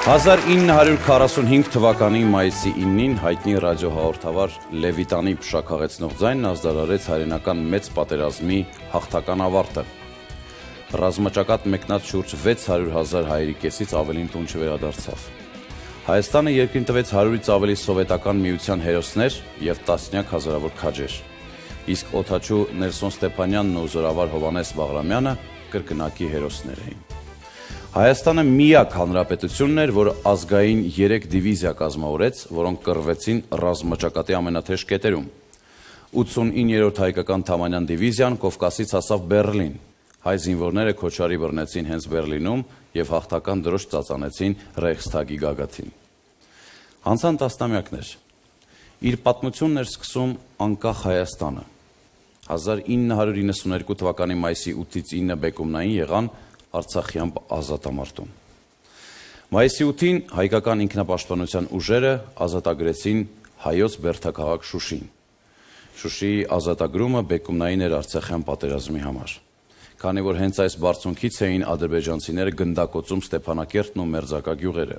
1945 թվականի մայիսի 9-ին հայտնի ռադիոհաղորդավար Լևիտանի փշաքաղեցնող ձայնն ազդարարեց հայրենական մեծ պատերազմի հաղթական ավարտը։ Ռազմաճակատ մեկնած շուրջ 600,000 հայերի կեսից ավելին տուն չվերադարձավ։ Հայաստանը երկրին տվեց 100-ից ավելի սովետական միության հերոսներ և տասնյակ հազարավոր քաջեր։ Իսկ օդաչու Նելսոն Ստեփանյանն ու զորավար Հովհաննես Բաղրամյանը կրկնակի հերոսներ էին։ Հայաստանը միակ հանրապետությունն էր, որ ազգային 3 դիվիզիա կազմավորեց, որոնք կռվեցին ռազմաճակատի ամենաթեժ կետերում։ 89-րդ հայկական Թամանյան դիվիզիան Կովկասից հասավ Բեռլին։ Հայ զինվորները քոչարի բռնեցին հենց Բեռլինում և հաղթական դրոշ ծածանեցին Ռեյխստագի գագաթին։ Անցան տասնամյակներ։ Իր պատմությունն էր սկսում անկախ Հայաստանը։ 1992 թվականի մայիսի 8-ից 9 բեկումնային եղան Արցախյան ազատամարտում։ Մայիսի 8-ին հայկական ինքնապաշտպանության ուժերը ազատագրեցին հայոց բերդաքաղաք Շուշին։ Շուշիի ազատագրումը բեկումնային էր Արցախյան պատերազմի համար։ Քանի որ հենց այս բարձունքից էին ադրբեջանցիները գնդակոծում Ստեփանակերտն ու Մերձակա գյուղերը։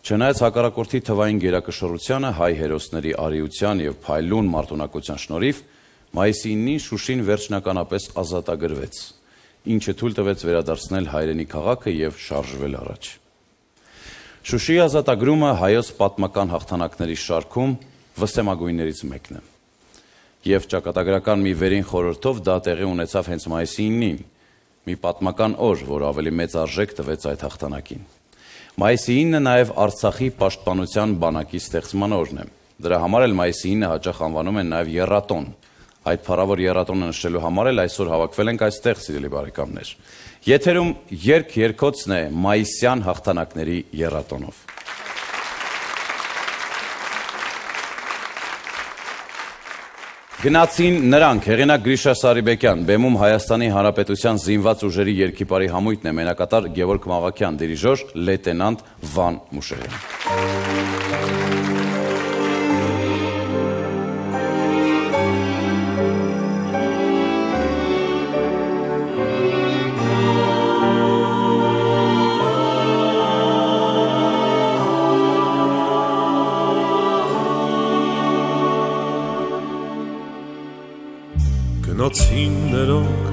Չնայած հակառակորդի թվային գերակշռությանը, հայ հերոսների արիության և փայլուն մարտունակության շնորհիվ, մայիսի 9-ին Շուշին վերջնականապես ազատագրվեց, ինչը թույլ տվեց վերադարձնել հայրենի քաղաքը և շարժվել առաջ։ Շուշիի ազատագրումը հայոց պատմական հաղթանակների շարքում վսեմագույններից մեկն է։ Եվ ճակատագրական մի վերին խորհրդով դա տեղի ունեցավ հենց մայիսի 9-ին, մի պատմական օր, որ ավելի մեծ արժեք տվեց այդ հաղթանակին։ Մայիսի 9-ը նաև Արցախի պաշտպանության բանակի ստեղծման օրն է։ Դրա համար էլ մայիսի 9-ը հաճախ անվանում են նաև եռատոն։ Այդ փառավոր եռատոնը նշելու համար էլ այսօր հավաքվել ենք այստեղ, սիրելի բարեկամներ։ Եթերում երգ-երգոցն է մայիսյան հաղթանակների եռատոնով։ Գնացին նրանք, հեղինակ Գրիշա Սարիբեկյան, բեմում Հայաստանի Հանրապետության զինված ուժերի երգիպարի համույթն է, մենակատար Գևորգ Մաղաքյան, դիրիժոր լեյտենանտ Վան Մուշեղյան։ Գնացին նրանք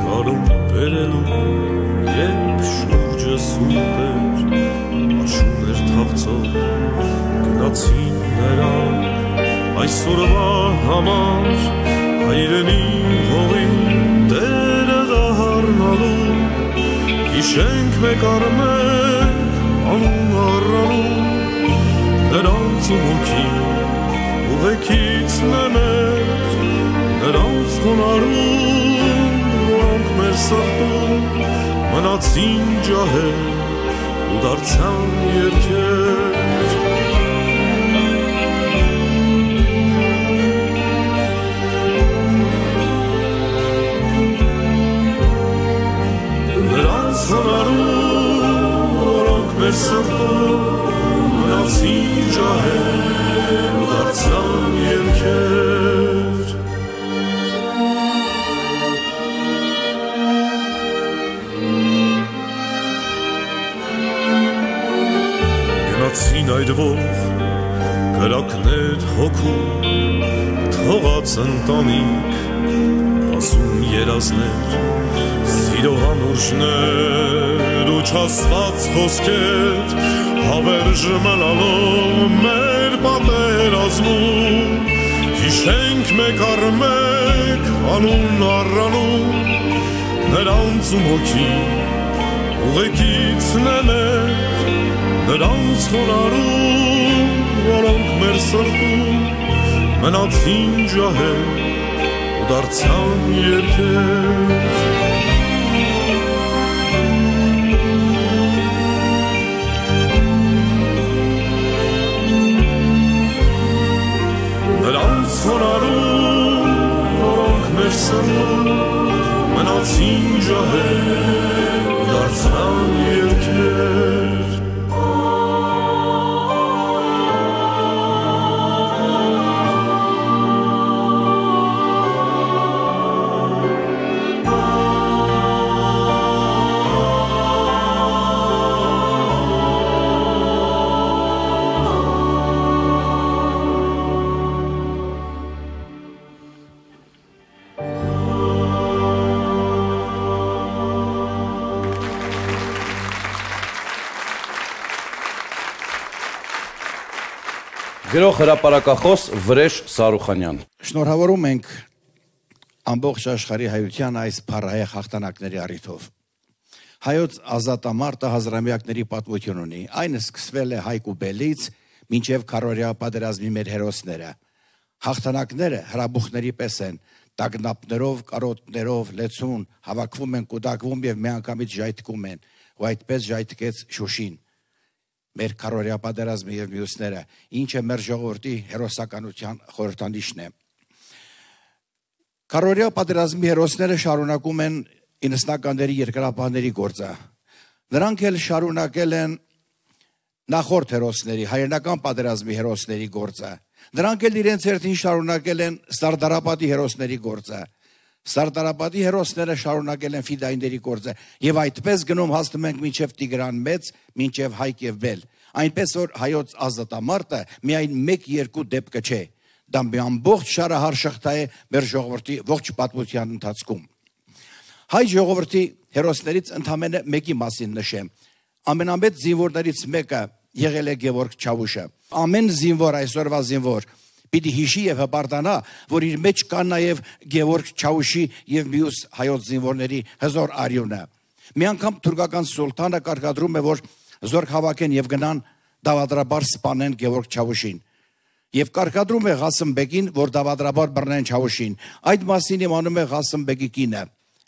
գարուն բերելու, երբ շուրջը սուրբ էր, աշուն էր թավծող։ Գնացին նրանք այսօրվա համար, հայրենի հողի տերը դառնալու, հիշենք մեկ առ մեկ անուն առանուն, նրանց ումունքի ուղեկիցն է մեր, նրանց խոնարհում, որոնք մեր սրտում մնացին ջահեր ու դարձան երգեր։ Նրանց խոնարհում, որոնք մեր սրտում մնացին ջահեր ու դարձան երգեր։ Գնացին այդվով կրակներ հոգու, թողած ընտանիք, ասում երազներ, սիրո անուրջներ ու չասված խոսքեր, հավերժ մնալով մեր պատերազմում, հիշենք մեկ առ մեկ անուն առանուն, նրանց ումոքի ուղեկիցն է մեր, նրանց խոնարհում, որոնք մեր սրտում մնացին ջահեր ու դարձան երգեր։ Նրանց խոնարհում, որոնք մեր սրտում մնացին ջահեր ու դարձան երգեր։ Գրող հրապարակախոս Վրեժ Սարուխանյան։ Շնորհավորում ենք ամբողջ աշխարհի հայության այս փառահեղ հաղթանակների առիթով։ Հայոց ազատամարտը հազարամյակների պատմություն ունի։ Այն սկսվել է Հայկ ու Բելից մինչև քարորյա պատերազմի մեր հերոսները։ Հաղթանակները հրաբուխների պես են, տագնապներով, կարոտներով, լեցուն, հավաքվում են, կուտակվում եւ միանգամից ժայթքում են, ու այդպես ժայթքեց Շուշին։ Մեր քարորյա պատերազմը եւ մյուսները, ինչը մեր ժողովրդի հերոսականության խորհրդանիշն է։ Քարորյա պատերազմի հերոսները շարունակում են 90-ականների երկրապահների գործը։ Նրանք էլ շարունակել են նախորդ հերոսների, հայրենական պատերազմի հերոսների գործը։ Նրանք էլ իրենց հերթին շարունակել են Սարդարապետի հերոսների գործը։ Սարդարապետի հերոսները շարունակել են ֆիդայինների գործը եւ այդպես գնում հասնում ենք մինչեւ Տիգրան Մեծ, մինչեւ Հայկ եւ Բել։ Այնպես որ հայոց ազատամարտը միայն 1-2 դեպքը չէ։ Դա մի ամբողջ շարահարշախտ է մեր ժողովրդի ողջ պատմության ընթացքում։ Հայ ժողովրդի հերոսներից ընդամենը մեկի մասին նշեմ։ Ամենամեծ զինվորներից մեկը եղել է Գևորգ Չավուշը։ Ամեն զինվոր, այսօրվա զինվոր պիտի հիշի եւ հպարտանա, որ իր մեջ կա նաեւ Գևորգ Չավուշի եւ մյուս հայոց զինվորների հզոր արյունը։ Մի անգամ թուրքական սուլտանը կարգադրում է, որ զորք հավաքեն եւ գնան դավադրաբար սպանեն Գևորգ Չավուշին։ Եվ կարգադրում է Ղասեմ Բեգին, որ դավադրաբար բռնեն Չավուշին։ Այդ մասին իմանում է Ղասեմ Բեգի կինը,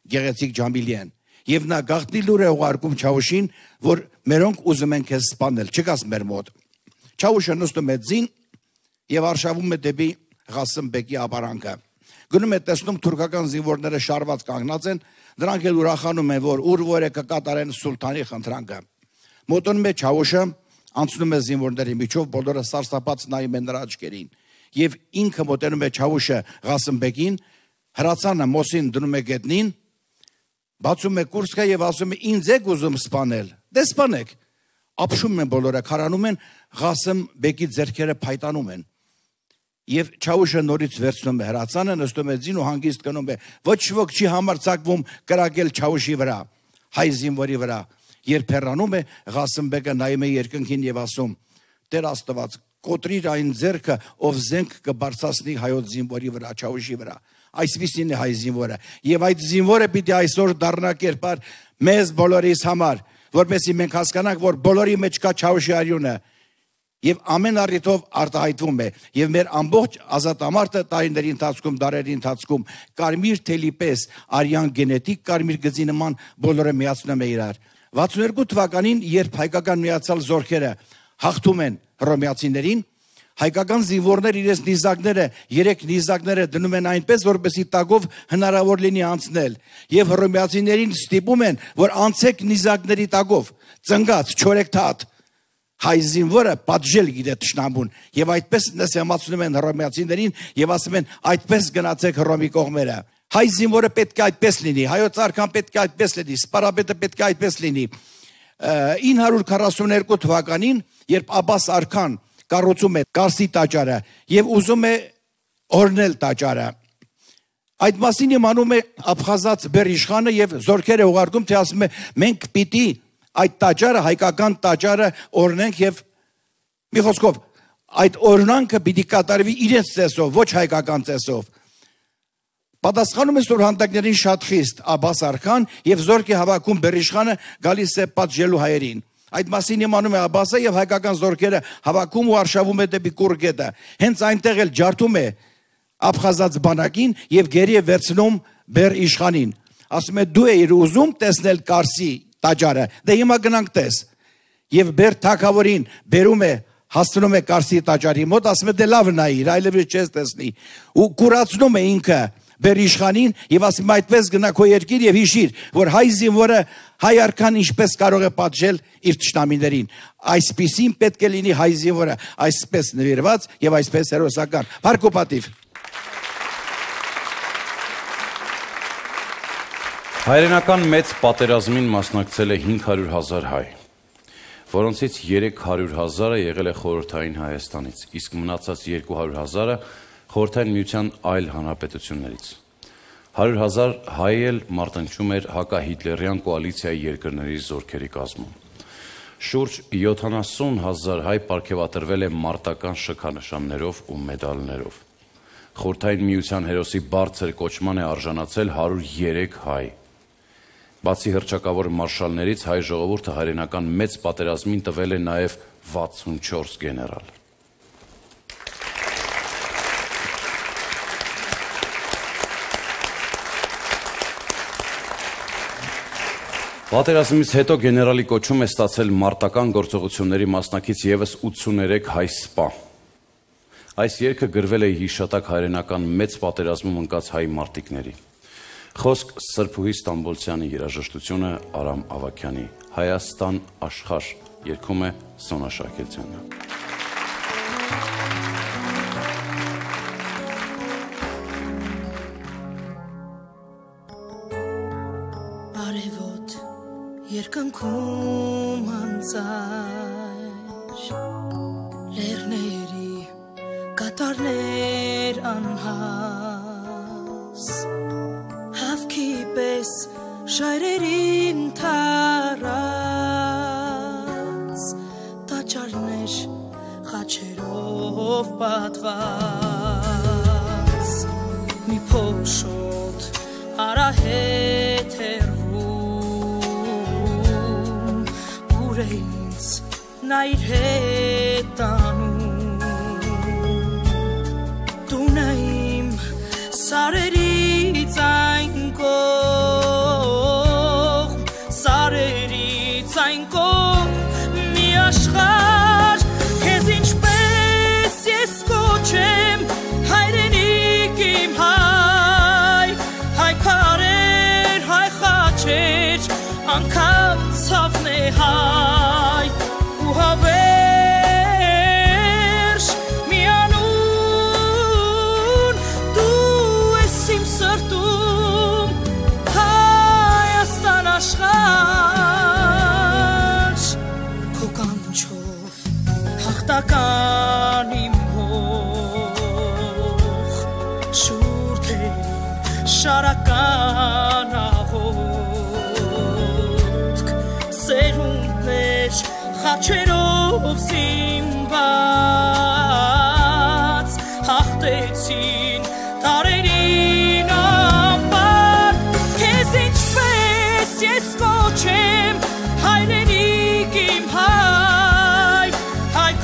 Գեղեցիկ Ջամիլիան։ Եվ նա գաղտնի լուր է ուղարկում Չավուշին, որ մերոնք ուզում են քեզ սպանել, չկաս մեր մոտ։ Չավուշը նստում է ձին եւ արշավում է դեպի Ղասեմ Բեգի ապարանքը։ Գնում է տեսնում թուրքական զինվորները շարված կանգնած են, նրանք էլ ուրախանում են, որ ուր որ է կկատարեն սուլտանի խնդրանքը։ Մոտենում է Չավուշը, անցնում է զինվորների միջով, բոլորը սարսափած նայում են նրա աչքերին։ Եվ ինքը մոտենում է Չավուշը Ղասեմ Բեգին, հրացանը Մոսին դնում է գետնին, բացում է կուրսկը եւ ասում է ինձ եք ուզում սպանել։ Դե սպանեք։ Ապշում են բոլորը, քարանում են, Ղասեմ Բեգի ձեռքերը փայտանում են։ Եվ Չավուշը նորից վերցնում է հրացանը, նստում է ձին ու հանգիստ գնում է։ Ոչ ոք չի համարձակվում կրակել Չավուշի վրա, հայ զինվորի վրա։ Երբ հեռանում է, Ղասեմ Բեգը նայում է երկնքին եւ ասում. Տեր Աստված, կոտրիր այն ձեռքը, ով զենք կբարձրացնի հայոց զինվորի վրա, Չավուշի վրա։ Այսպիսին է հայ զինվորը։ Եվ այդ զինվորը պիտի այսօր դառնա կերպար մեզ բոլորիս համար, որպեսզի մենք հասկանանք, որ բոլորի մեջ կա Չավուշի արյունը։ Եվ ամեն առիթով արտահայտվում է։ Եվ մեր ամբողջ ազատամարտը տարիների ընթացքում, դարերի ընթացքում կարմիր թելի պես արյան գենետիկ կարմիր գծի նման բոլորը միացնում է իրար։ 62 թվականին, երբ հայկական միացյալ զորքերը հաղթում են հռոմեացիներին, հայկական զինվորներ իրենց նիզակները, 3 նիզակները դնում են այնպես, որպեսզի տակով հնարավոր լինի անցնել։ Եվ հռոմեացիներին ստիպում են, որ անցեք նիզակների տակով, ծնգած, չորեքթաթ։ Հայ զինվորը պատժել գիտե թշնամուն եւ այդպես նսեմացնում են հռոմեացիներին եւ ասում են այդպես գնացեք Հռոմի կողմերը։ Հայ զինվորը պետք է այդպես լինի, հայոց արքան պետք է այդպես լինի, սպարապետը պետք է այդպես լինի։ 942 թվականին, երբ Աբբաս արքան կառուցում է Կարսի տաճարը եւ ուզում է օրնել տաճարը, այդ մասին իմանում է աբխազած Բերիշխանը եւ զորքեր է ուղարկում, թե ասում է մենք պիտի այդ տաճարը, հայկական տաճարը օրնենք եւ մի խոսքով այդ օրնանքը պիտի կատարվի իրենց ծեսով, ոչ հայկական ծեսով։ Պատասխանում է սուրհանդակներին շատ խիստ Աբբաս արքան եւ զորք է հավաքում Բերիշխանը գալիս է պատժելու հայերին։ Այդ մասին իմանում է Աբբասը եւ հայկական զորքերը հավաքում ու արշավում է դեպի Կուրգետը։ Հենց այնտեղ էլ ջարդում է աբխազած բանակին եւ գերի է վերցնում Բերիշխանին։ Ասում է դու ես ուզում տեսնել Կարսի տաճարը, դե հիմա գնանք տես։ Եվ Բեր թագավորին բերում է, հասցնում է Կարսի տաճարի մոտ, ասում է դե լավ նայիր, այլևս չես տեսնի։ Ու կուրացնում է ինքը Բերիշխանին եւ ասում է այդպես գնա քո երկիր եւ հիշիր, որ հայ զինվորը հայ արքան ինչպես կարող է պատժել իր թշնամիներին։ Այսպիսին պետք է լինի հայ զինվորը, այսպես նվիրված եւ այսպես հերոսական։ Փառք ու պատիվ։ Հայրենական մեծ պատերազմին մասնակցել է 500,000 հայ, որոնցից 300,000-ը եղել է խորհրդային Հայաստանից, իսկ մնացած 200,000-ը խորհրդային միության այլ հանրապետություններից։ 100,000 հայ էլ մարտնչում էր հակահիտլերյան կոալիցիայի երկրների զորքերի կազմում։ Շուրջ 70,000 հայ պարգևատրվել է մարտական շքանշաններով ու մեդալներով։ Խորհրդային միության հերոսի բարձր կոչման է արժանացել 103 հայ։ Բացի հռչակավոր մարշալներից հայ ժողովուրդը հայրենական մեծ պատերազմին տվել է նաև 64 գեներալ։ Պատերազմից հետո գեներալի կոչում է ստացել մարտական գործողությունների մասնակից ևս 83 հայ սպա։ Այս երգը գրվել է հիշատակ հայրենական մեծ պատերազմում ընկած հայ մարտիկների։ Խոսք Սրբուհի Ստամբոլցյանի երաժշտությունը Արամ Ավագյանի, Հայաստան աշխարհ, երգում է Սոնա Շահկելցյանը։ Արևոտ երկնքում անցար լեռների կատարներ անհաս հավքի պես շայրերին թարած տաճարներ խաչերով պատված մի փոշոտ արահետ ինձ նա իր հետ տանում տունը իմ սարերից այն կողմ մի աշխարհ քեզ ինչպես ես կոչեմ հայրենիք իմ հայ քարեր հայ խաչեր անգամ ցավն է հայ ու հավերժ միանուն դու ես իմ սրտում Հայաստան աշխարհ քո կանչով հաղթական իմ հող շուրթերին շարական սերունդներ խաչերով զինված հաղթեցին տարերին ապար քեզ ինչպես ես կոչեմ հայրենիք իմ հայ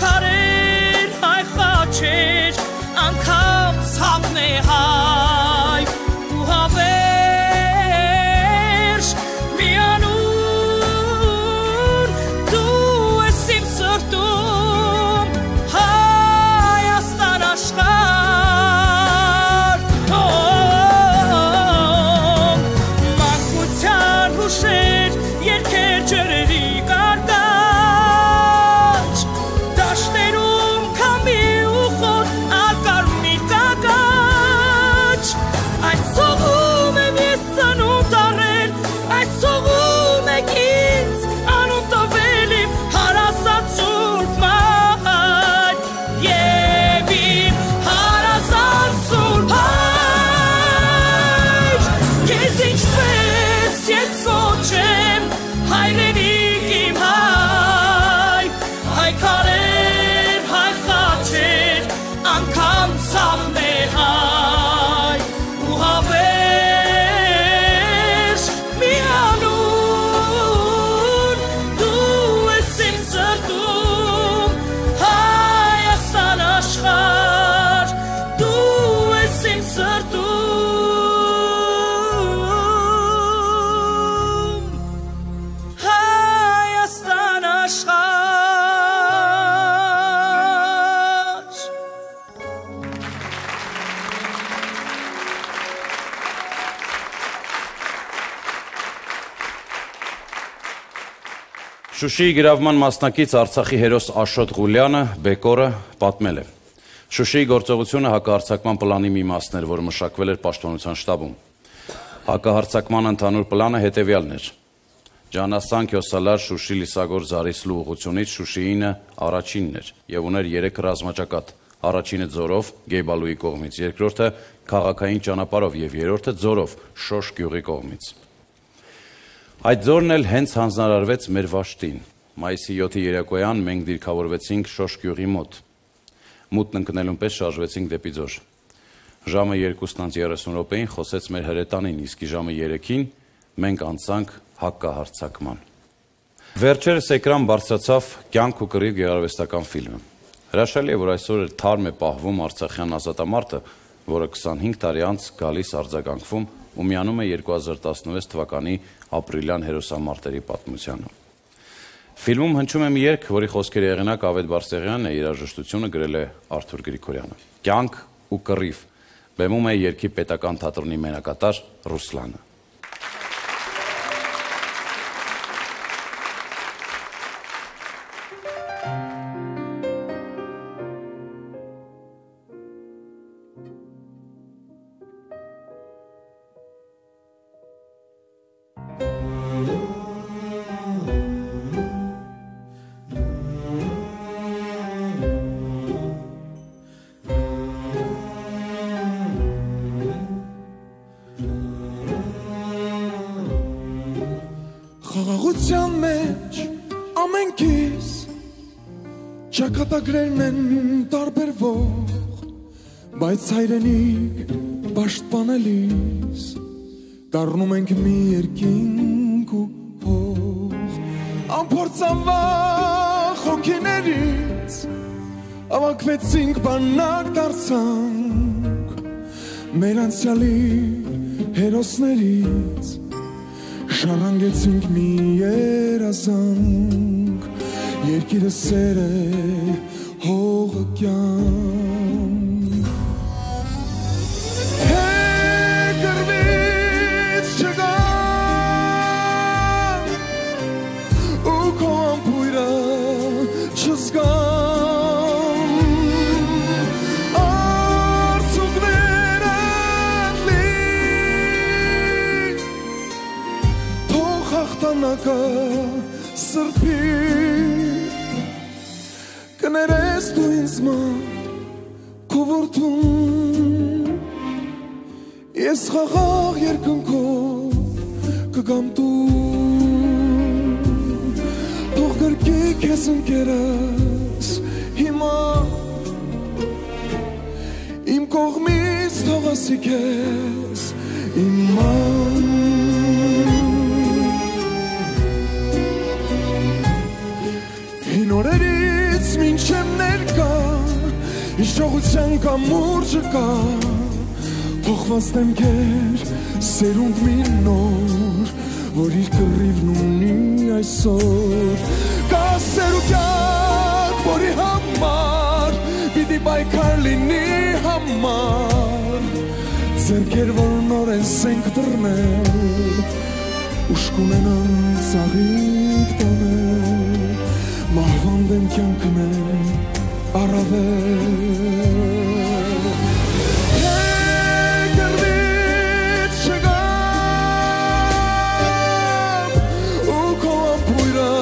քարեր հայ խաչեր անգամ ցավն է հայ ու հավերժ Շուշիի գրավման մասնակից Արցախի հերոս Աշոտ Ղուլյանը Բեկորը պատմել է. Շուշիի գործողությունը հակահարձակման պլանի մի մասն էր, որը մշակվել էր պաշտպանության շտաբում։ Հակահարձակման ընդհանուր պլանը հետևյալն էր. Ջանասան Քյոսալար Շուշի Լիսագոր Զարիսլու ուղղությունից Շուշիինը առաջինն էր եւ ուներ 3 ռազմաճակատ։ Առաջինը ձորով Գեյբալուի կողմից, երկրորդը քաղաքային ճանապարհով եւ երրորդը ձորով Շոշ գյուղի կողմից։ Այդ ձորն էլ հենց հանձնարարվեց մեր վաշտին։ մայիսի 7-ի երեկոյան մենք դիրքավորվեցինք Շոշ գյուղի մոտ։ Մութն ընկնելուն պես շարժվեցինք դեպի Ձոր։ Ժամը 2:30 խոսեց մեր հրետանին, իսկ ժամը 3-ին մենք անցանք հակահարձակման։ Վերջերս էկրան բարձրացավ «Կյանք ու կռիվ» գեղարվեստական ֆիլմը։ Հրաշալի է, որ այսօր թարմ է պահվում արցախյան ազատամարտը, որը 25 տարի անց գալիս արձագանքվում ու միանում է 2016 թվականի ապրիլյան հերոսամարտերի պատմությանը։ Ֆիլմում հնչում է մի երգ, որի խոսքերի հեղինակ Ավետ Բարսեղյանն է, երաժշտությունը գրել է Արթուր Գրիգորյանը։ «Կյանք ու կռիվ» բեմում է երգի պետական թատրոնի մենակատար Ռուսլանը։ Խաղաղության մեջ ամենքիս ճակատագրերն են տարբերվող, բայց հայրենիք պաշտպանելիս դառնում ենք մի երկինք ու հող, անփորձանվախ հոգիներից ավակվեցինք, բանակ դարձանք մեր անցյալի հերոսներից շարանգեցինք մի երազանք, երկիրը սեր է, հողը կյանք։ Կռվից չգան ու քո ամպույրը չզգան, արցուկները հաղթանակը սրբի, կներես դու ինձ մոտ քո որդուն, ես խաղաղ երկնքով կգամ տուն, թող գրկի քեզ ընկերս հիմա, իմ կողմից թող ասի քեզ իման։ Նորերից մինչև ներկա իշխողության կամուրջը կա, փոխված դեմքեր սերունդ մի նոր, որ իր կռիվն ունի այսօր, կա սեր ու կյանք, որի համար պիտի պայքար լինի համար, ձեռքեր որ նոր են սենք դռնել, ուշք ունենան ծաղիկ տանել, մահվան դեմ կյանքն է առավել։ Կռվից չգամ ու քո ամպույրը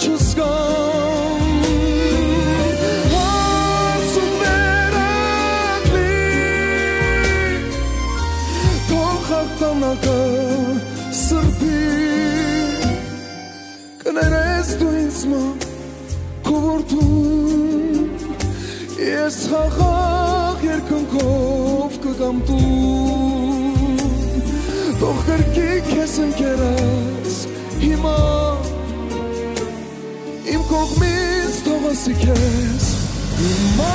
չզգամ, արցուկները թող հաղթանակը սրբի, կներես դու ինձ մոտ քո որդուն, ես խաղաղ երկնքով կգամ տուն, թող գրկի քեզ ընկերս հիմա, իմ կողմից թող ասի քեզ հիմա։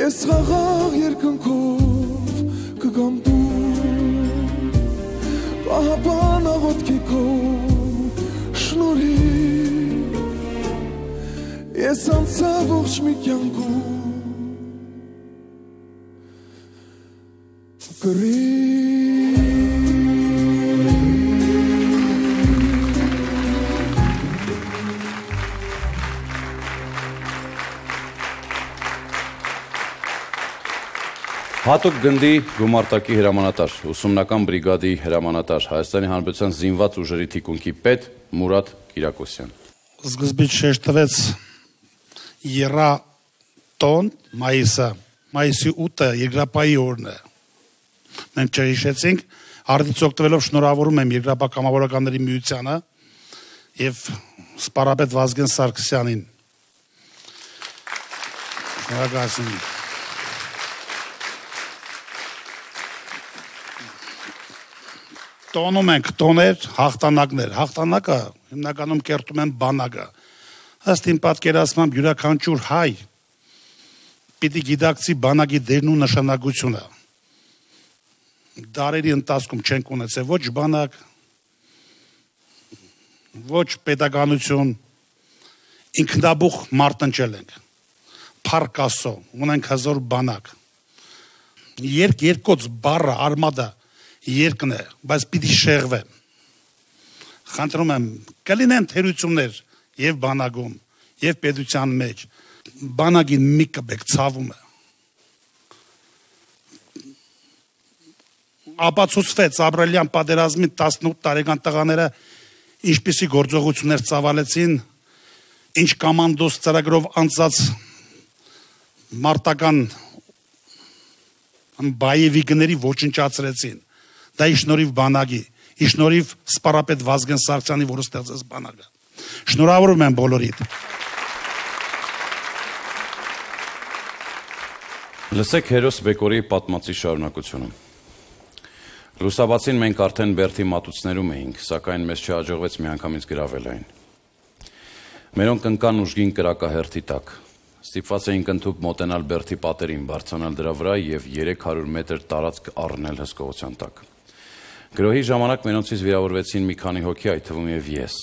Ես խաղաղ երկնքով կգամ տուն, պետք է քո շնորհիվ ես անցա ողջ մի կյանքում Հատուկ գնդի գումարտակի հրամանատար, ուսումնական բրիգադի հրամանատար, Հայաստանի Հանրապետության զինված ուժերի թիկունքի պետ Մուրադ Կիրակոսյան։ Սկզբից շեշտվեց եռատոն մայիսի 8-ը երկրապահի օրն է։ Մենք չհիշեցինք, արդից օգտվելով շնորհավորում եմ երկրապահ կամավորականների միությանը եւ սպառապետ Վազգեն Սարգսյանին։ Շնորհակալություն։ Տոնում ենք տոներ, հաղթանակներ։ Հաղթանակը հիմնականում կերտում են բանակը։ Ըստ իմ պատկերացմամբ յուրաքանչյուր հայ պիտի գիտակցի բանակի դերն ու նշանակությունը։ Դարերի ընթացքում չենք ունեցել ոչ բանակ, ոչ պետականություն, ինքնաբուխ մարտնջել ենք։ Փառք Աստծո, ունենք հզոր բանակ։ Երկոց բառը արմադը երկն է, բայց պիտի շեղվեմ։ Խնդրում եմ, կլինեն թերություններ եւ բանակում, եւ պետության մեջ, բանակին մի կբեք ցավում է։ Ապացուցվեց ապրիլյան պատերազմի 18 տարեկան տղաները ինչպիսի գործողություններ ծավալեցին, ինչ կոմանդոս ծրագրով անցած մարտական բայևիկների ոչնչացրեցին։ Դա իշնորհիվ բանակի, իշնորհիվ սպառապետ Վազգեն Սարգսյանի, որը ստեղծեց բանակը։ Շնորհավորում եմ բոլորիդ։ Լսեք հերոս Բեկորի պատմածի շարունակությունը։ Լուսաբացին մենք արդեն Բերդի մատուցներում էինք, սակայն մեզ չհաջողվեց միանգամից գրավել այն։ Մերոնք ընկան ուժգին կրակահերթի տակ։ Ստիպված էինք ընդհուպ մոտենալ Բերդի պատերին, բարձրանալ դրա վրա եւ 300 մետր տարածք առնել հսկողության տակ։ Գրոհի ժամանակ մենոնցից վիրավորվեցին մի քանի հոգի, այդ թվում եւ ես։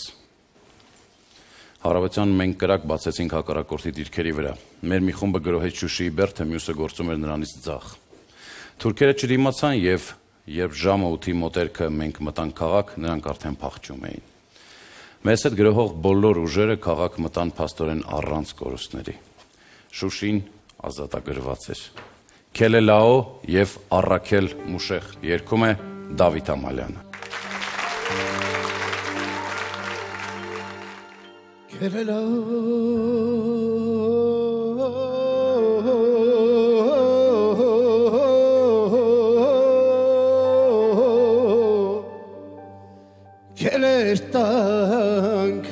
Հարավության մենք կրակ բացեցինք հակառակորդի դիրքերի վրա։ Մեր մի խումբը գրոհեց Շուշիի Բերդը, մյուսը գործում էր նրանից ձախ։ Թուրքերը չդիմացան եւ երբ ժամը 8-ի մոտերքը մենք մտանք քաղաք, նրանք արդեն փախչում էին։ Մեզ հետ գրոհող բոլոր ուժերը քաղաք մտան փաստորեն առանց կորուստների։ Շուշին ազատագրված էր։ Քելելաո եւ Առաքել Մուշեղ երգում է Դավիթ Ամալյանը։ Քելերտանք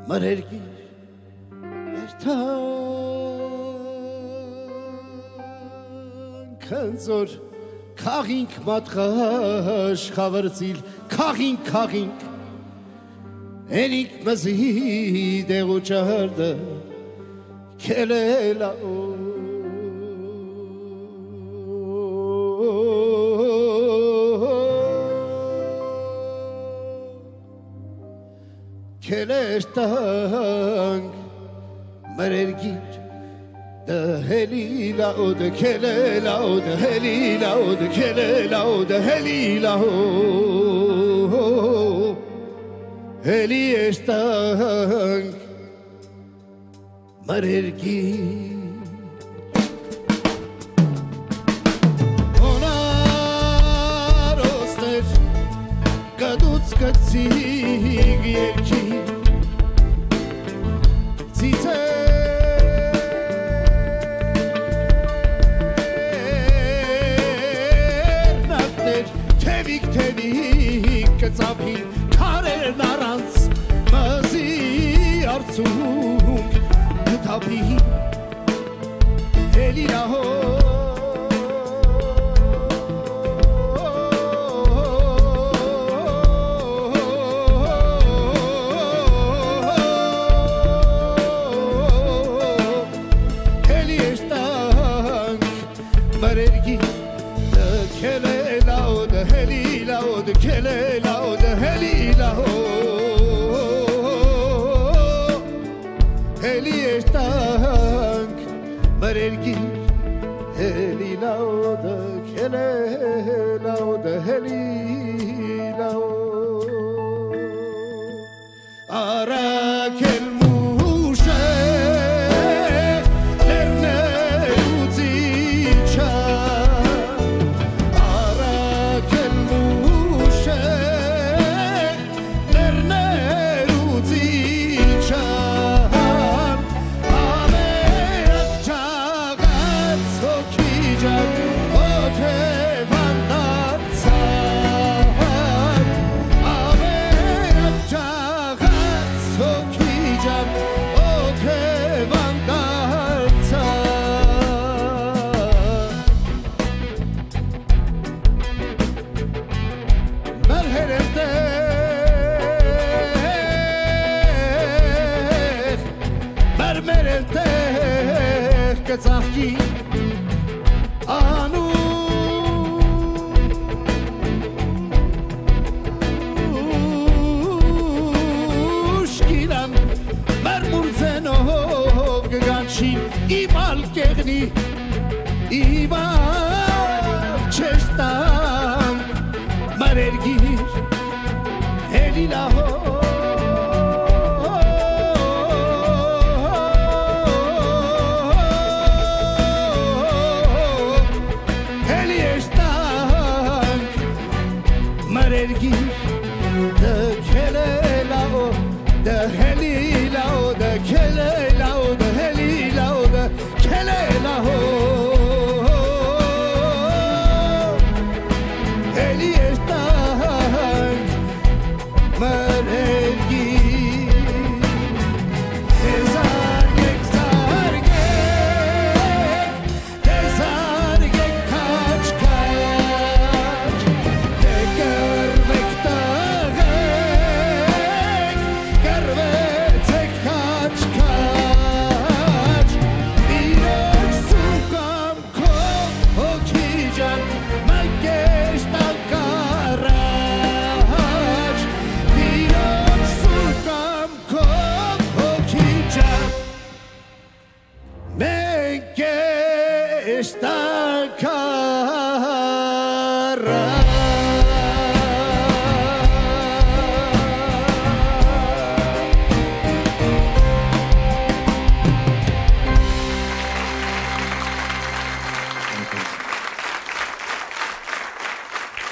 մրերգի Քանզոր քաղինք մատխաշ խավրցիլ քաղինք Էնիկ մզի դեղու ճարդը քելելաո Քելերտանք մրերգիր Helila de kelela de helila de kelela de helila Heli estang marergi Onarosner kaduts katsig yerki Zite Կծապին քարերն առանց մզի արցունք դտապի հելիրահո հելի էշտանք մրերգի դքելելա laud heli laud kele laud heli laud heli estank marergi heli laud kele laud heli laud arakel Zahki anu shkiran marmur zenov geganshin imal kegni imal chestan marergir elilaho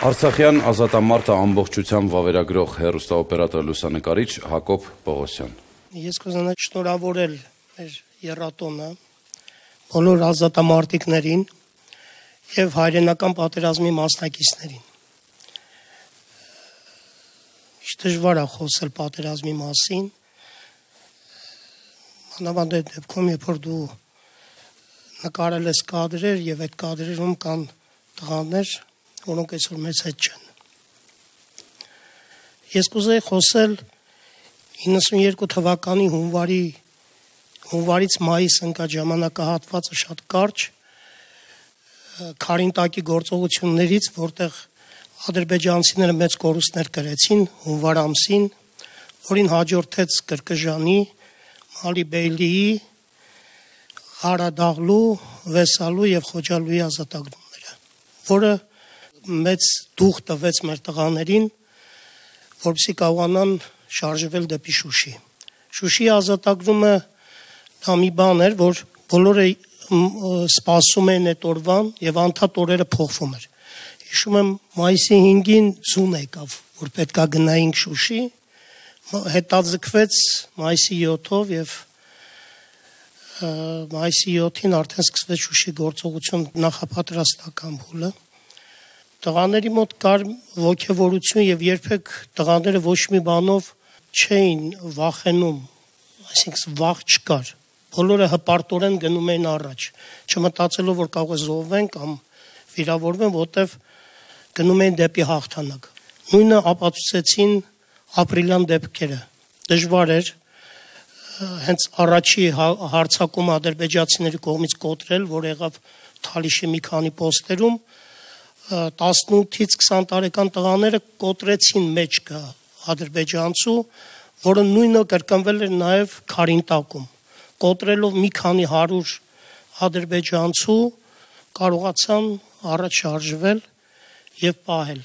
Արցախյան ազատամարտը ամբողջությամբ վավերագրող հեռուստաօպերատոր լուսանկարիչ Հակոբ Պողոսյան։ Ես կուզենայի շնորհավորել մեր եռատոնը, բոլոր ազատամարտիկներին եւ հայրենական պատերազմի մասնակիցներին։ Ինչ դժվար է խոսել պատերազմի մասին, մանավանդ այդ դեպքում, երբ որ դու նկարել ես կադրեր եւ այդ կադրերում կան տղաներ, որոնք այսօր մեծ հետ չեն։ Ես կուզեի խոսել 92 թվականի հունվարից մայիս ընկած ժամանակահատվածը շատ կարճ Քարինտակի գործողություններից, որտեղ ադրբեջանցիները մեծ կորուստներ կրեցին հունվար ամսին, որին հաջորդեց Կրկժանի, Մալիբեյլիի, Ղարադաղլու, Վեսալու եւ Խոջալուի ազատագրումները, որը մեծ դուխ տվեց մեր տղաներին, որպեսզի կարողանան շարժվել դեպի Շուշի։ Շուշի ազատագրումը դա մի բան էր, որ բոլորը սպասում էին այդ օրվան եւ անդադ օրերը փոխվում էր։ Հիշում եմ մայիսի 5-ին ձուն եկավ, որ պետքա գնայինք Շուշի, հետաձգվեց մայիսի 7-ով եւ մայիսի 7-ին արդեն սկսվեց Շուշի գործողություն նախապատրաստական փուլը։ Տղաների մոտ կար ոգևորություն եւ երբեք տղաները ոչ մի բանով չէին վախենում, այսինքն վախ չկար։ Բոլորը հպարտորեն գնում էին առաջ, չմտածելով որ կարող է զոհվեն կամ վիրավորվեն, որտեվ գնում էին դեպի հաղթանակ։ Նույնը ապացուցեցին ապրիլյան դեպքերը։ Դժվար էր հենց առաջի հարձակումը ադրբեջանցիների կողմից կոտրել, որ եղավ Թալիշի մի քանի պոստերում, 18-ից 20 տարեկան տղաները կոտրեցին մեջքը ադրբեջանցու, որը նույնը կրկնվել էր նաև Քարինտակում։ Կոտրելով մի քանի 100 ադրբեջանցու կարողացան առաջ շարժվել եւ պահել։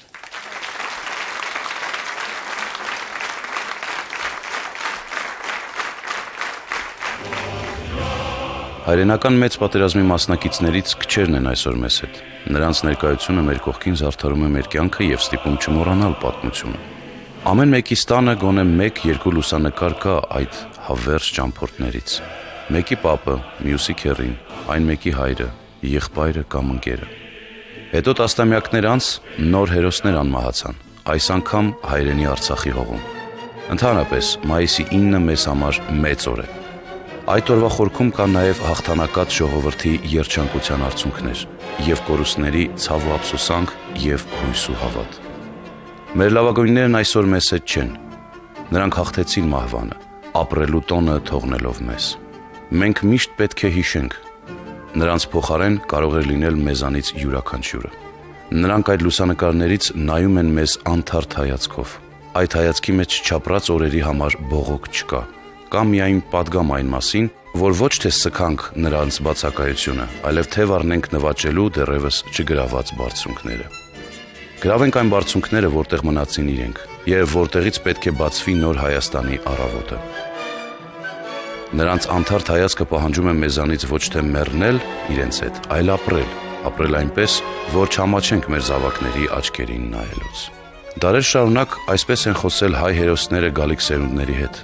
Հայրենական մեծ պատերազմի մասնակիցներից քչերն են այսօր մեզ հետ։ Նրանց ներկայությունը մեր կողքին զարդարում է մեր կյանքը եւ ստիպում չմոռանալ պատմությունը։ Ամեն մեկի տանը գոնե 1-2 լուսանկար կա այդ հավերժ ճամփորդներից։ Մեկի պապը, մյուսի քեռին, այն մեկի հայրը, եղբայրը կամ ընկերը։ Հետո տասնամյակներ անց նոր հերոսներ անմահացան, այս անգամ հայրենի Արցախի հողում։ Ընդհանրապես մայիսի 9-ը մեզ համար մեծ օր է։ Այդ օրվա խորքում կան նաև հաղթանակած ժողովրդի երջանկության արցունքներ եւ կորուստների ցավ ու ափսոսանք եւ հույս ու հավատ։ Մեր լավագույններն այսօր մեզ հետ չեն։ Նրանք հաղթեցին մահվանը, ապրելու տոնը թողնելով մեզ։ Մենք միշտ պետք է հիշենք։ Նրանց փոխարեն կարող է լինել մեզանից յուրաքանչյուրը։ Նրանք այդ լուսանկարներից նայում են մեզ անթարթ հայացքով։ Այդ հայացքի մեջ չապրած օրերի համար բողոք չկա։ Կամ միայն պատգամ այն մասին, որ ոչ թե սքանք նրանց բացակայությունը, այլև թև առնենք նվաճելու դեռևս չգրաված բարձունքները։ Գրավենք այն բարձունքները, որտեղ մնացին իրենք, եւ որտեղից պետք է բացվի նոր Հայաստանի առավոտը։ Նրանց անթարթ հայացքը պահանջում է մեզանից ոչ թե մեռնել իրենց հետ, այլ ապրել այնպես, որ չամաչենք մեր զավակների աչքերին նայելուց։ Դարեր շարունակ այսպես են խոսել հայ հերոսները գալիք սերունդների հետ։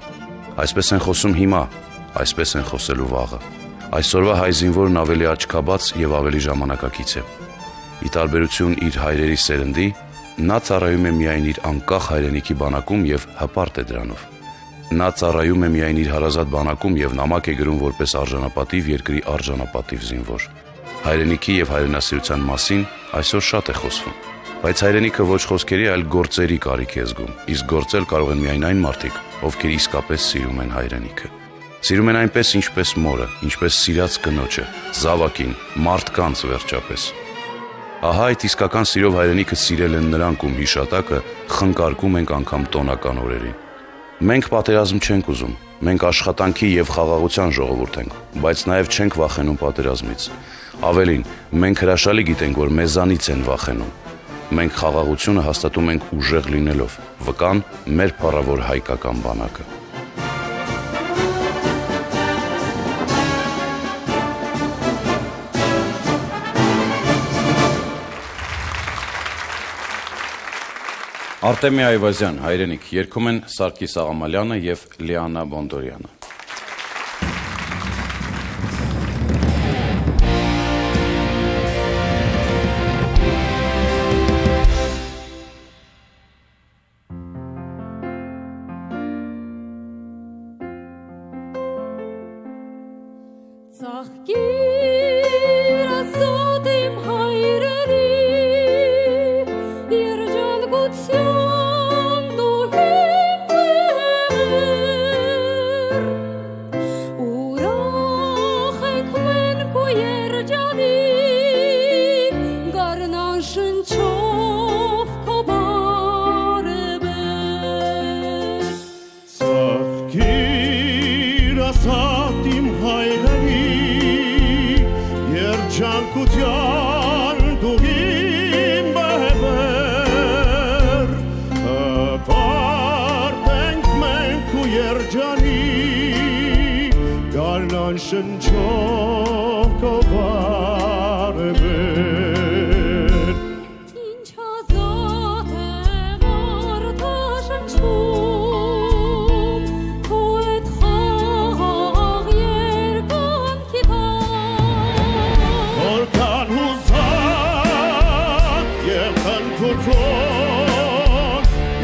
Այսպես են խոսում հիմա, այսպես են խոսելու վաղը։ Այսօրվա հայ զինվորն ավելի աչքաբաց եւ ավելի ժամանակակից է։ Ի տարբերություն իր հայրերի սերնդի, նա ծառայում է միայն իր անկախ հայրենիքի բանակում եւ հպարտ է դրանով։ Նա ծառայում է միայն իր հարազատ բանակում եւ նամակ է գրում որպես արժանապատիվ երկրի արժանապատիվ զինվոր։ Հայրենիքի եւ հայրենասիրության մասին այսօր շատ է խոսվում, բայց հայրենիքը ոչ խոսքերի, այլ գործերի կարիք է զգում, իսկ գործել կարող են միայն այն մարդիկ, ովքեր իսկապես սիրում են հայրենիքը։ Սիրում են այնպես, ինչպես մորը, ինչպես սիրած կնոջը, զավակին, մարդկանց վերջապես։ Ահա այդ իսկական սիրով հայրենիքը սիրել են նրանք, ում հիշատակը խնկարկում ենք անգամ տոնական օրերին։ Մենք պատերազմ չենք ուզում, մենք աշխատանքի եւ խաղաղության ժողովուրդ ենք, բայց նաեւ չենք վախենում պատերազմից։ Ավելին, մենք հրաշալի գիտենք, որ մեզանից են վախենում։ Մենք խաղաղությունը հաստատում ենք ուժեղ լինելով, վկան մեր փառավոր հայկական բանակը։ Արտեմի Այվազյան, հայրենիք, երգում են Սարգիս Աղամալյանը եւ Լիանա Բոնդորյանը։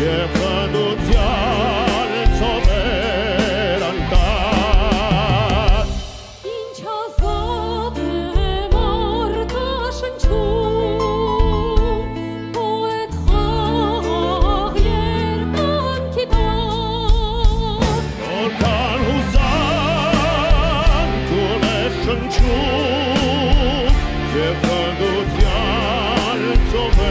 Եվ հանդության ծովեր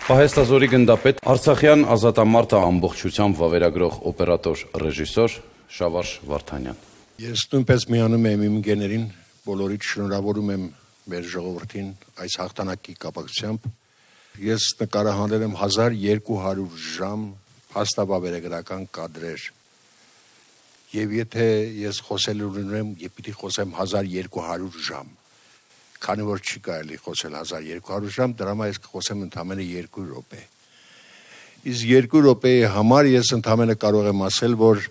Պահեստազորի գնդապետ, Արցախյան ազատամարտը ամբողջությամբ վավերագրող օպերատոր ռեժիսոր Շավարժ Վարդանյան։ Ես նույնպես միանում եմ իմ ընկերներին, բոլորիդ շնորհավորում եմ մեր ժողովրդին այս հաղթանակի կապակցությամբ։ Ես նկարահանել եմ 1200 ժամ փաստավավերագրական կադրեր։ Եվ եթե ես խոսել ունեմ, եւ պիտի խոսեմ 1200 ժամ։ Քանի որ չի կարելի խոսել 1200 ժամ, դրա համար ես կխոսեմ ընդամենը 2 րոպե։ Իսկ 2 րոպեի համար ես ընդամենը կարող եմ ասել, որ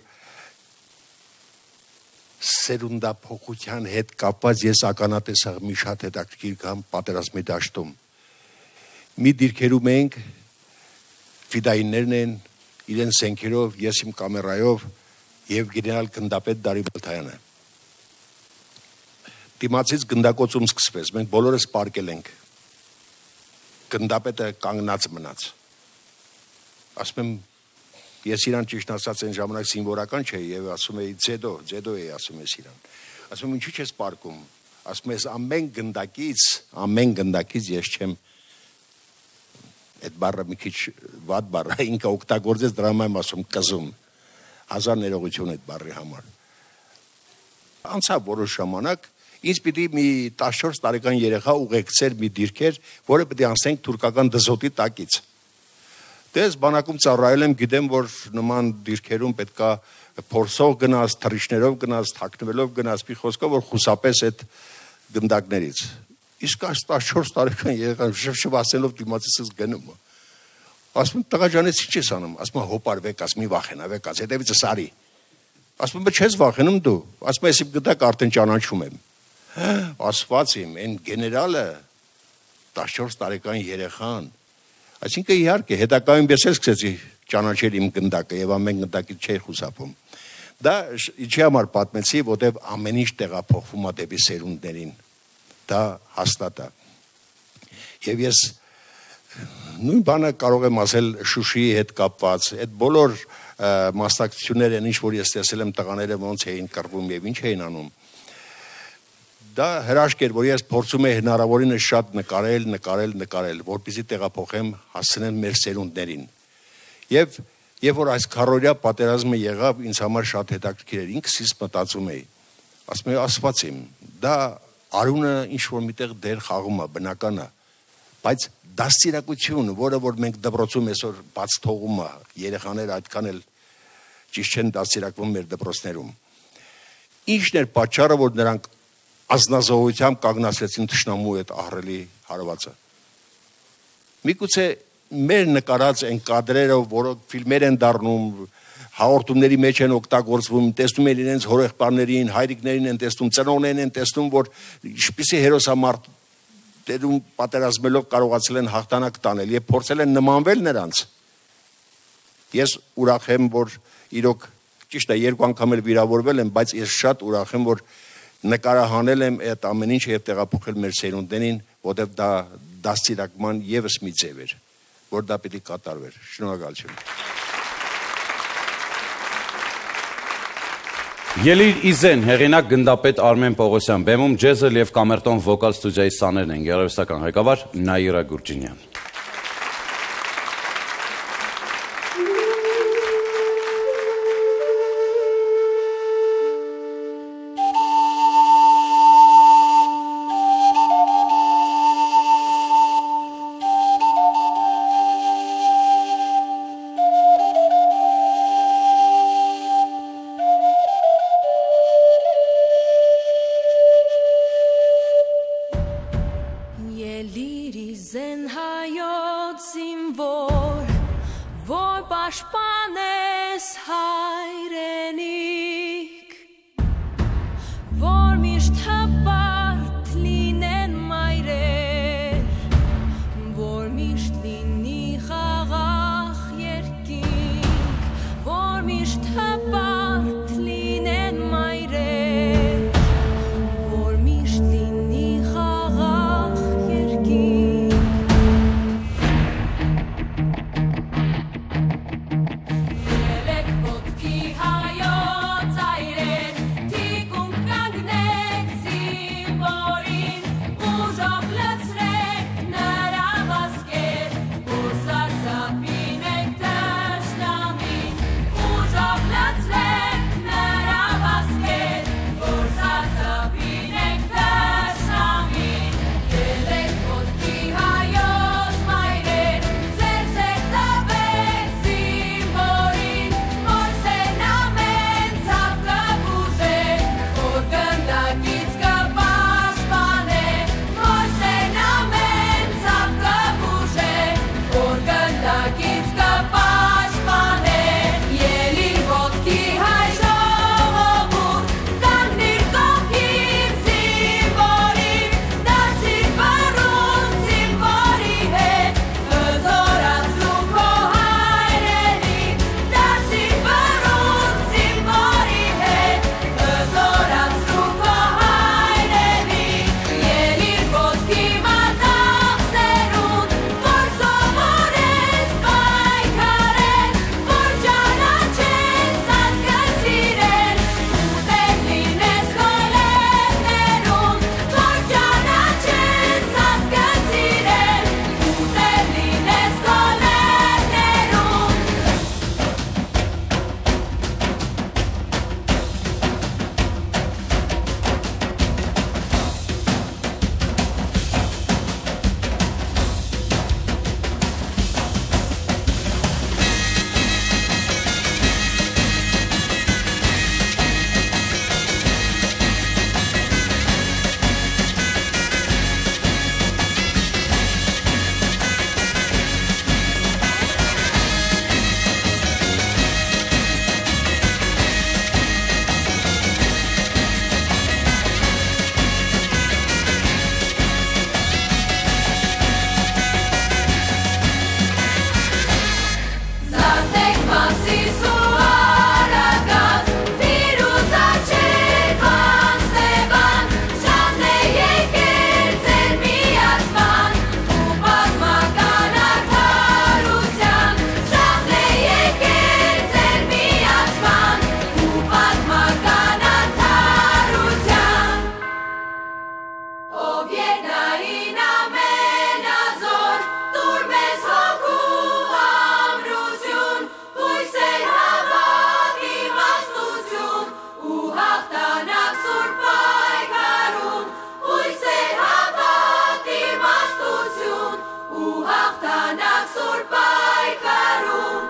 սերունդափոխության հետ կապված ես ականատեսախ մի շատ հետաքրքիր կամ պատերազմի դաշտում։ Մի դիրքերում ենք, ֆիդայիններն են, իրեն սենքերով, ես իմ կամերայով եւ գեներալ գնդապետ Դարի Բալթայանը։ Դիմացից գնդակոծում սկսվեց, մենք բոլորս պարկել ենք, գնդապետը կանգնած մնաց, ասում եմ, ես իրան ճիշտ ասած են ժամանակ սինվորական չէ և ասում էի ձեդո էի ասում ես իրան, ասում եմ ինչի չես պարկում, ասում ես ամեն գնդակից ես չեմ, այդ բառը մի քիչ վատ բառ, ինքը օգտագործեց դրա համար եմ ասում կզում, հազար ներողություն այդ բառի համար, անցավ որոշ ժամանակ, ինձ պիտի մի 14 տարեկան երեխա ուղեկցեր մի դիրքեր, որը պիտի անցնենք թուրքական դզոտի տակից։ Դες բանակում ծառայել եմ, գիտեմ, որ նման դիրքերում պետքա փորձող գնաս, թռիչներով գնաս, թաքնվելով գնաս, մի խոսքով, որ խուսափես այդ գնդակներից։ Իսկ այս 14 տարեկան երեխան շվշվացելով դիմացից գնում։ Ասում եմ, տղա ջանես ինչ ես անում, ասում եմ հոպարվեք, ասում մի վախենավեք, հետևից սարի։ Ասում եմ, չես վախենում դու, ասում եմ, ես իմ գնդակ արդեն ճանաչում եմ։ Ասված իմ, այն գեներալը 14 տարեկան երեխան, այսինքն իհարկե հետակայում ես սկսեցի ճանաչել իմ գնդակը եւ ամեն գնդակից չէի խուսափում։ Դա ինչի համար պատմեցի, որտեվ ամեն ինչ տեղափոխվում է դեպի սերունդներին։ Դա հաստատ է։ Եվ ես նույն բանը կարող եմ ասել Շուշիի հետ կապված, այդ բոլոր մասնակցությունները, ինչ որ ես տեսել եմ տղաները ոնց էին կռվում եւ ինչ էին անում։ Դա հրաշք էր, որ ես փորձում եի հնարավորինս շատ նկարել, որպեսզի տեղափոխեմ, հասցնեմ մեր սերունդներին։ Եվ երբ որ այս քառօրյա պատերազմը եղավ, ինձ համար շատ հետաքրքիր էր, ինքս ես մտածում էի, ասում եմ, ասված իմ, դա արունը ինչ որ միտեղ դեր խաղում է, բնական է, բայց դաստիարակություն, որը որ մենք դպրոցում այսօր բաց թողում է, երեխաները այդքան էլ ճիշտ չեն դաստիարակվում մեր դպրոցներում։ Ինչն էր պատճառը, որ նրանք ազնազողությամբ կանգնացրեցին թշնամու այդ ահռելի հարվածը։ Միգուցե մեր նկարած այն կադրերը, որոնք ֆիլմեր են դառնում, հաղորդումների մեջ են օգտագործվում, տեսնում են իրենց հորեղբայրներին, հայրիկներին են տեսնում, ծնողներին են տեսնում, որ ինչպիսի հերոսամարտերում պատերազմելով կարողացել են հաղթանակ տանել եւ փորձել են նմանվել նրանց։ Ես ուրախ եմ, որ իրոք ճիշտ է, 2 անգամ էլ վիրավորվել եմ, բայց ես շատ ուրախ եմ, որ նկարահանել եմ այդ ամեն ինչ եւ տեղափոխել մեր սերունդներին, որտեղ դա դաստիարակման եւս մի ձև էր, որ դա պիտի կատարվեր։ Շնորհակալություն։ Ելիր իզեն, հեղինակ գնդապետ Արմեն Պողոսյան, բեմում ջեզել եւ կամերտոն վոկալ ստուդիայի սաներն են, գեղարվեստական ղեկավար Նաիրա Գուրջինյան։ Ելիր իզեն հայ որ պաշտպանես հայրենիք, որ միշտ հպարտ լինեն մայրեր, որ միշտ լինի խաղաղ երկինք, որ միշտ հպարտ լինեն մայրեր, որ միշտ լինի խաղաղ երկինք։ Ելեք ոտքի հայոց այրեր, թիկունք կանգնեք զինվորին, ուժով լցրեք նրա վազքեր, որ սարսափինեք դաշնամին, ուժով լցրեք նրա վազքեր, որ սարսափինեք դաշնամին։ Ելեք ոտքի հայոց մայրեր, ձեր սերտավեք զինվորին, որ սենամեն ցավ կբուժե, որ գնդակից կպաշտպանե, որ սենամեն ցավ կբուժե, որ գնդակից կպաշտպանե։ Ելիր ոտքի հայ ժողովուրդ, կանգնիր կողքին զինվորին, դարձիր բռուն զինվորի հետ, հզորացրու քո հայրենիք, դարձիր բռուն զինվորի հետ, հզորացրու քո հայրենիք։ Ելիր ոտքի մատաղ սերունդ, որ սովորես պայքարել, որ ճանաչես ազգը սիրել, ուտել լինես քո լեռներում, որ ճանաչես ազգը սիրել, ուտել լինես քո լեռներում։ Զարթեք Մասիս ու Արագած, Ֆիրուզաչեկ Վանսեբան, ժամն է եկել ձեր միացման ու պատմական արդարության, ժամն է եկել ձեր միացման ու պատմական արդարության։ Ով երկնային ամենազոր, տուր մեզ հոգու ամրություն, հույսեր հավատ իմաստություն ու հաղթանակ սուրբ պայքարում, հույսեր հավատ իմաստություն ու հաղթանակ սուրբ պայքարում։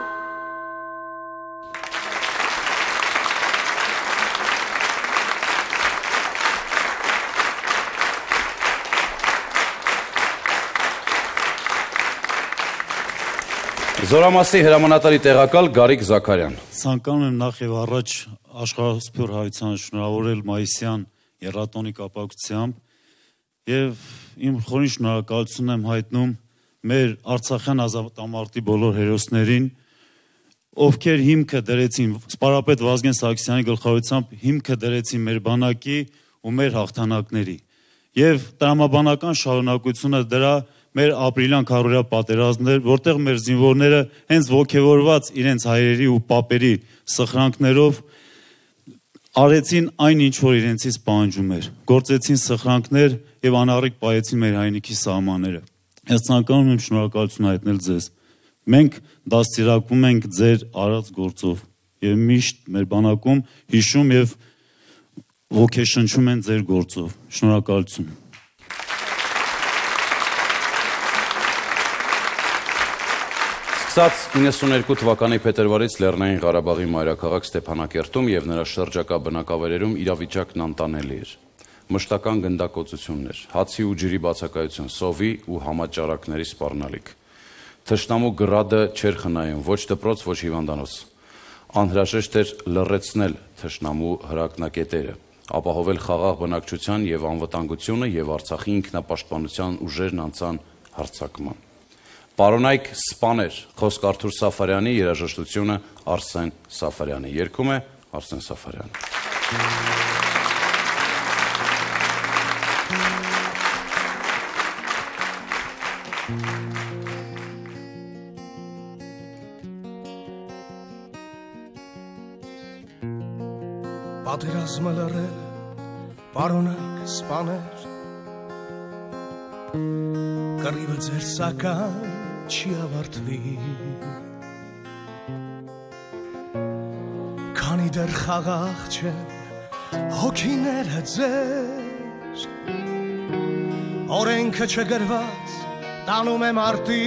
Զորամասի հրամանատարի տեղակալ Գարիկ Զաքարյան։ Ցանկանում եմ նախ եւ առաջ աշխարհասփյուռ հայությանը շնորհավորել մայիսյան եռատոնի կապակցությամբ եւ իմ խորին շնորհակալություն եմ հայտնում մեր Արցախյան ազատամարտի բոլոր հերոսներին, ովքեր հիմքը դրեցին սպարապետ Վազգեն Սարգսյանի գլխավորությամբ հիմքը դրեցին մեր բանակի ու մեր հաղթանակների։ Եվ տրամաբանական շարունակությունը դրա մեր ապրիլյան քարորյա պատերազմներ, որտեղ մեր զինվորները հենց ոգևորված իրենց հայրերի ու պապերի սխրանքներով արեցին այն ինչ որ իրենցից պահանջում էր, գործեցին սխրանքներ եւ անառիկ պահեցին մեր հայրենիքի սահմանները։ Ես ցանկանում եմ շնորհակալություն հայտնել ձեզ։ Մենք դաստիարակվում ենք ձեր արած գործով եւ միշտ մեր բանակում հիշում եւ ոգեշնչում են ձեր գործով։ Շնորհակալություն։ Սկսած 92 թվականի փետրվարից Լեռնային Ղարաբաղի մայրաքաղաք Ստեփանակերտում եւ նրա շրջակա բնակավայրերում իրավիճակն անտանելի էր։ Մշտական գնդակոծություններ, հացի ու ջրի բացակայություն, սովի ու համաճարակների սպառնալիք։ Թշնամու գրադը չէր խնայում ոչ դպրոց, ոչ հիվանդանոց։ Անհրաժեշտ էր լռեցնել թշնամու հրակնակետերը, ապահովել խաղաղ բնակչության եւ անվտանգությունը եւ Արցախի ինքնապաշտպանության ուժերն անցան հարձակման։ Պարոնայք սպաներ, խոսք Արթուր Սաֆարյանի, երաժշտությունը Արսեն Սաֆարյանի։ Երգում է Արսեն Սաֆարյանը։ Պատերազմը լռել, պարոնայք սպաներ, կռիվը ձեր սակայն չի ավարտվի, քանի դեռ խաղաղ չեն հոգիները ձեր, օրենքը չգրված տանում է մարտի,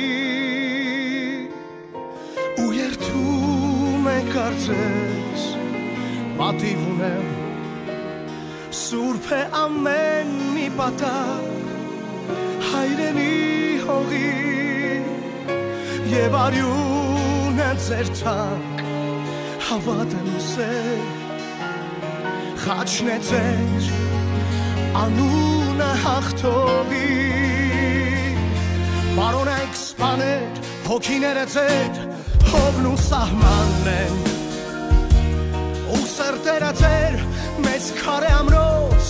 ու երթում է կարծես, պատիվ ունեմ, սուրբ է ամեն մի պատար, հայրենի հողի, և արյուն է ձեր թանկ, հավատ եմ ուսել, խաչն է ձեր, անունը հաղթողի, պարոնայք սպաներ, հոգիները ձեր, հողն ու սահմանն են, ու սրտերը ձեր մեծ քարե ամրոց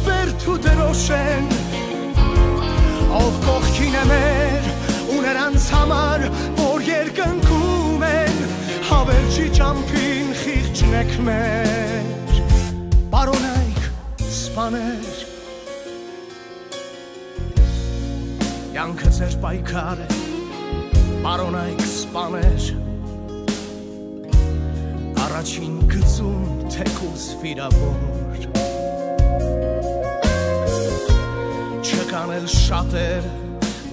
բերդ ու դրոշ են, ով կողքին է մեր ու նրանց համար, որ երկնքում են, հավերժի ճամփին խիղճն եք մեր, պարոնայք սպաներ, յանքը ձեր պայքար է, պարոնայք սպաներ, առաջին գծում թեկուզ վիրավոր, չկան էլ շատեր,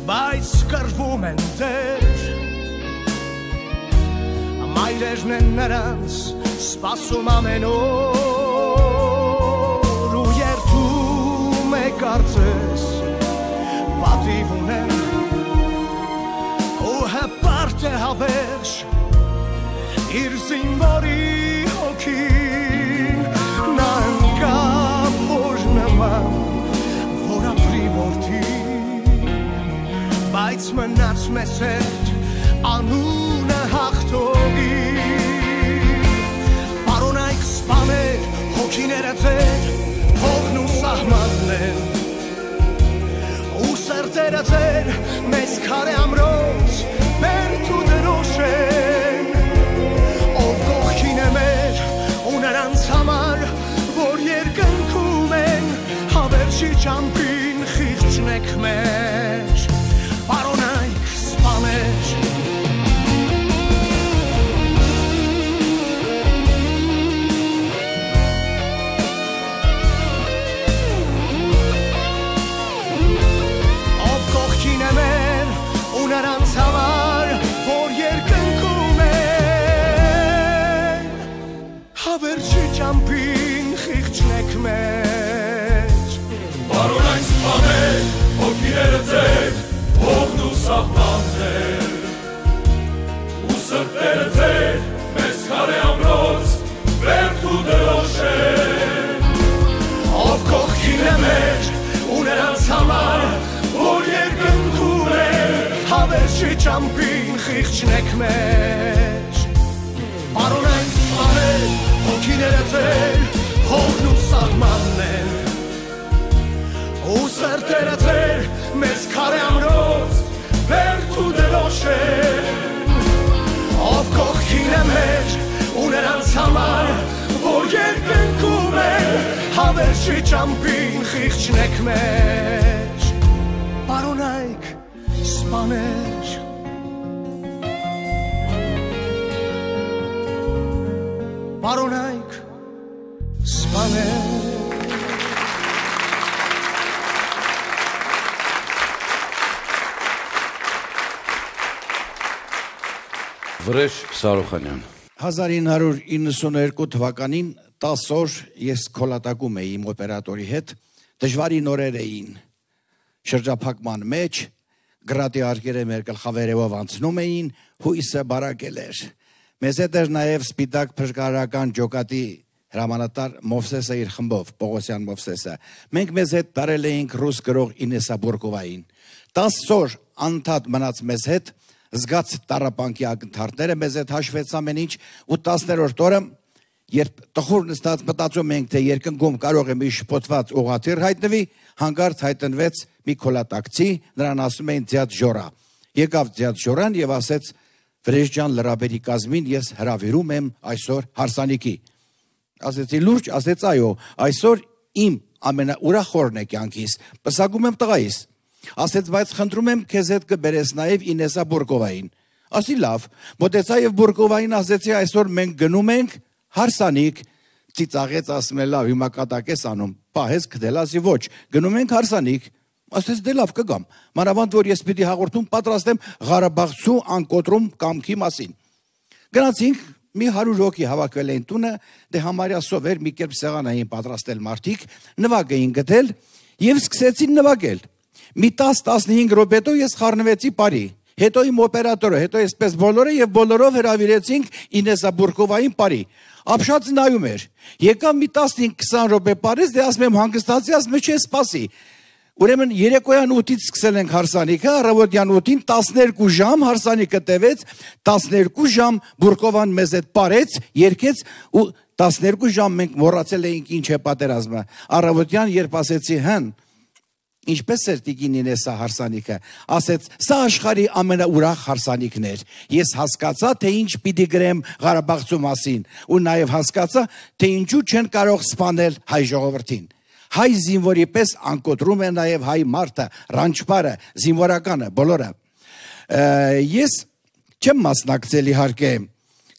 բայց կռվում են դեր, մայրերն են նրանց սպասում ամեն օր, ու երթում է կարծես, պատիվ ունեն, ու հպարտ է հավերժ, իր զինվորի հոգին, նա ընկավ որ նման, որ ապրի որդին, բայց մնաց մեզ հետ անունը հաղթողի, պարոնայք սպաներ, հոգիները ձեր, հողն ու սահմանն են, ու սրտերը ձեր մեծ քարե ամրոց բերդ ու դրոշ են, նրանց համար, որ երկնքում են, հավերժի ճամփին խիղճն եք մեր, պարոնայք սպաներ, ով կողքին է մեր ու նրանց համար, որ երկնքում են, հավերժի ճամփին խիղճն եք մեր, պարոնայք սպաներ, հոգիները ձեր, հողն ու սահմաններ, ու սրտերը ձեր, մեծ քարե ամրոց, բերդ ու դրոշ են, ով կողքին է մեր ու նրանց համար, որ երկնքում են, հավերժի ճամփին խիղճն եք մեր, պարոնայք սպաներ, հոգիները ձեր, հողն ու սահմանն են, ու սրտերը ձեր մեծ քարե ամրոց բերդ ու դրոշ են, ով կողքին է մեր ու նրանց համար, որ երկնքում են, հավերժի ճամփին խիղճն եք մեր, պարոնայք սպաներ, պարոնայք սպաներ, Վրեժ Սարոխանյան 1992 թվականին 10 օր ես քոլատակում էի իմ օպերատորի հետ, դժվարին օրեր էին, շրջափակման մեջ, գրատի արկերը մեր գլխավերևով անցնում էին, հույսը բարակել էր։ Մեզ հետ էր նաև սպիտակ փրկարարական ջոկատի հրամանատար Մովսեսը իր խմբով, Պողոսյան Մովսեսը։ Մենք մեզ հետ տարել էինք ռուս գրող Ինեսա Բուրկովային։ 10 օր անդադ մնաց մեզ հետ, զգաց տառապանքի ակնթարթները մեզ հետ հաշվեց ամեն ինչ, ու 10-րդ օրը, երբ տխուր նստած մտածում ենք, թե երկնքում կարող է մի շփոթված ուղղաթիռ հայտնվի, հանկարծ հայտնվեց մի քոլատակցի, նրան ասում էին Ձյադ Ժորա։ Եկավ Ձյադ Ժորան եւ ասեց. Վրեժջան լրաբերի կազմին ես հրավիրում եմ այսօր հարսանիքի։ Ասեցի լուրջ, ասեց այո, այսօր իմ ամենաուրախ օրն է կյանքիս, պսակում եմ տղայիս։ Ասեց բայց խնդրում եմ քեզ հետ կբերես նաև Ինեսա Բուրկովային։ Ասի լավ, մոտեցա եւ Բուրկովային ասեցի այսօր մենք գնում ենք հարսանիք, ծիծաղեց ասում է լավ, հիմա կատակ ես անում, պահես գտել, ասի ոչ, գնում ենք հարսանիք, ասեց դե լավ կգամ, մանավանդ որ ես պիտի հաղորդում պատրաստեմ Ղարաբաղցու անկոտրում կամքի մասին։ Գնացինք, մի 100 հոգի հավաքվել էին տունը, դե համարյա սովեր մի կերպ սեղան էին պատրաստել մարդիկ, նվագ էին գտել եւ սկսեցին նվագել։ Մի 10-15 րոպետով ես խառնվեցի բարի։ Հետո իմ օպերատորը, հետո այսպես բոլորը եւ բոլորով հրավիրեցինք Ինեսա Բուրկովային բարի։ Ապշած նայում էր։ Եկավ մի 15-20 րոպե բարից, դե ասում եմ հանգստացի, ասում եմ չէ, սպասի։ Ուրեմն երեկոյան 8-ից սկսել ենք հարսանիքը, առավոտյան 8-ին 12 ժամ հարսանիքը տևեց, 12 ժամ Բուրկովան մեզ հետ բարեց, երգեց ու 12 ժամ մենք մոռացել էինք ինչ է պատերազմը։ Առավոտյան երբ ասեցի հն ինչպես էր տիկին Ինեսա հարսանիքը, ասեց, սա աշխարհի ամենաուրախ հարսանիքն էր։ Ես հասկացա, թե ինչ պիտի գրեմ Ղարաբաղցու մասին, ու նաև հասկացա, թե ինչու չեն կարող սպանել հայ ժողովրդին։ Հայ զինվորի պես անկոտրում է նաև հայ մարդը, ռանչպարը, զինվորականը, բոլորը։ Ես չեմ մասնակցել իհարկե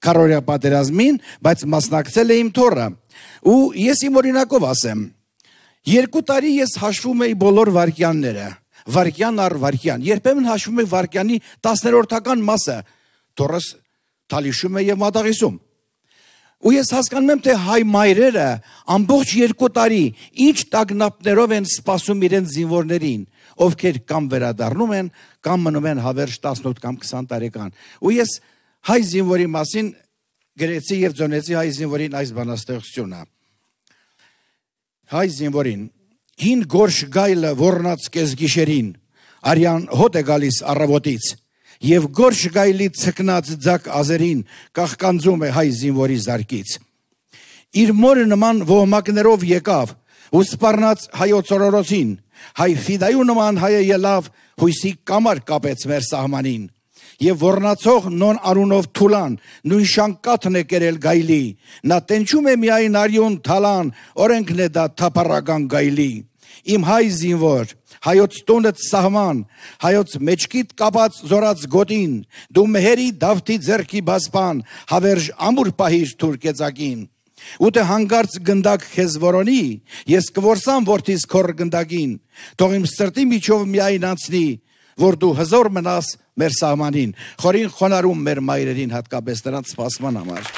քարորյա պատերազմին, բայց մասնակցել եմ թորը։ Ու ես իմ օրինակով ասեմ, 2 տարի ես հաշվում էի բոլոր վարկյանները, վարկյան առ վարկյան, երբեմն հաշվում էի վարկյանի 10-րդական մասը, թորս թալիշում է եւ մատաղիսում։ Ու ես հասկանում եմ, թե հայ մայրերը ամբողջ 2 տարի ինչ տագնապներով են սպասում իրենց զինվորներին, ովքեր կամ վերադառնում են, կամ մնում են հավերժ 18 կամ 20 տարեկան։ Ու ես հայ զինվորի մասին գրեցի եւ ձոնեցի հայ զինվորին այս բանաստեղծությունը։ Հայ զինվորին, հին գորշ գայլը ոռնաց կես գիշերին, արյան հոտ է գալիս առավոտից, եւ գորշ գայլի ցկնած ձակ ազերին կախկանձում է հայ զինվորի զարկից։ Իր մորը նման ոհմակներով եկավ, ու սպառնաց հայոց օրորոցին, հայ ֆիդայու նման հայը ելավ, հույսի կամար կապեց մեր սահմանին։ Եվ ոռնացող նոն արունով թուլան, նույն շանկաթն է կերել գայլի, նա տենչում է միայն արյուն թալան, օրենքն է դա թափառական գայլի։ Իմ հայ զինվոր, հայոց տունդ սահման, հայոց մեջքիդ կապած զորած գոտին, դու մեհերի դավթի ձեռքի բասպան, հավերժ ամուր պահիր թուր կեծակին։ Ու թե հանգարց գնդակ քեզ որոնի, ես կորսամ որդիս քոր գնդակին, թող իմ սրտի միջով միայն անցնի, որ դու հզոր մնաս մեր սահմանին, խորին խոնարհում մեր մայրերին հատկապես նրանց սպասման համար։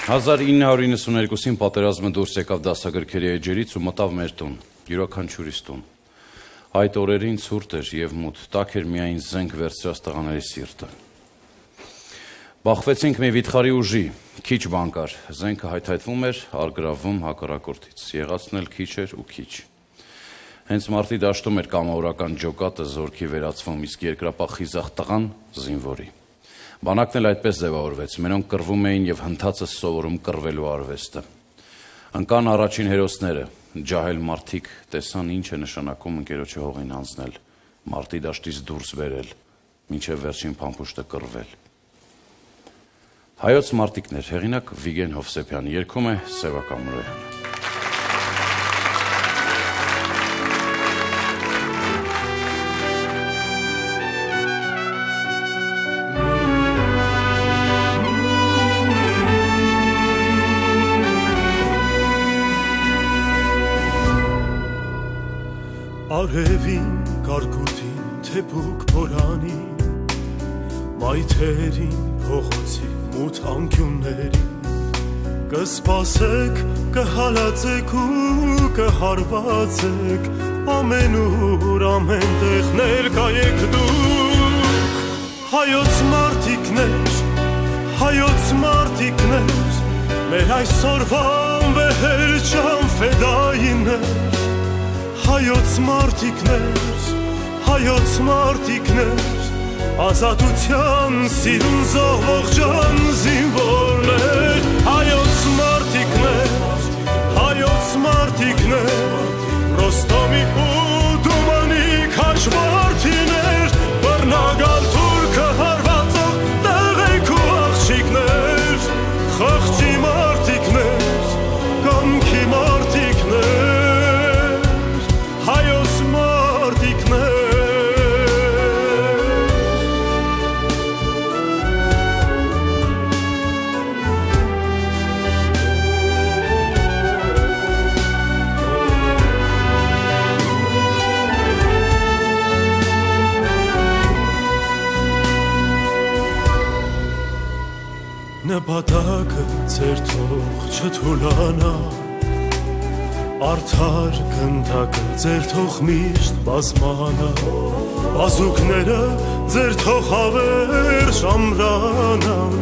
1992-ին պատերազմը դուրս եկավ դասագրքերի էջերից ու մտավ մեր տուն, յուրաքանչյուրիս տուն։ Այդ օրերին ցուրտ էր եւ մութ, տաք էր միայն զենք վերցրած տղաների սիրտը։ Բախվեցինք մի վիթխարի ուժի, քիչ բան կար, զենքը հայթայթվում էր, արգրավում հակառակորդից, եղածն էլ քիչ էր ու քիչ։ Հենց մարտի դաշտում էր կամավորական ջոկատը զորքի վերածվում, իսկ երկրապահ խիզախ տղան զինվորի։ Բանակն էլ այդպես ձևավորվեց, մենոնք կռվում էին եւ հնդածը սովորում կռվելու արվեստը։ Ընկան առաջին հերոսները, ջահել մարդիկ տեսան ինչ է նշանակում ընկերոջի հողին անցնել, մարտի դաշտից դուրս բերել, մինչև վերջին փամփուշտը կռվել։ Հայոց մարտիկներ, հեղինակ Վիգեն Հովսեփյան, երգում է Սևակ Ամրոյանը։ Արևին, կարկուտին, թեփուկ փորանի, մայթերին, փողոցի, մութ անկյուններին, կսպասեք, կհալածեք ու կհարվածեք, ամենուր ամենտեղ ներկայեք դուք, հայոց մարդիկներ, մեր այսօրվան վեհերջան ֆեդայիններ, հայոց մարդիկներ, ազատության սիրուն զոհվող ջան զինվորներ, հայոց մարդիկներ, Ռոստոմի ու Դումանի քաջ որդիներ, բռնագալ թուրքը հարվածող տղեկ ու աղջիկներ, խղճի մարդիկներ, կամքի մարդիկներ, հայոց մարդիկներ, նպատակը ձեր թող չթուլանա, արդար գնդակը ձեր թող միշտ բազմանա, բազուկները ձեր թող հավերժ ամրանան,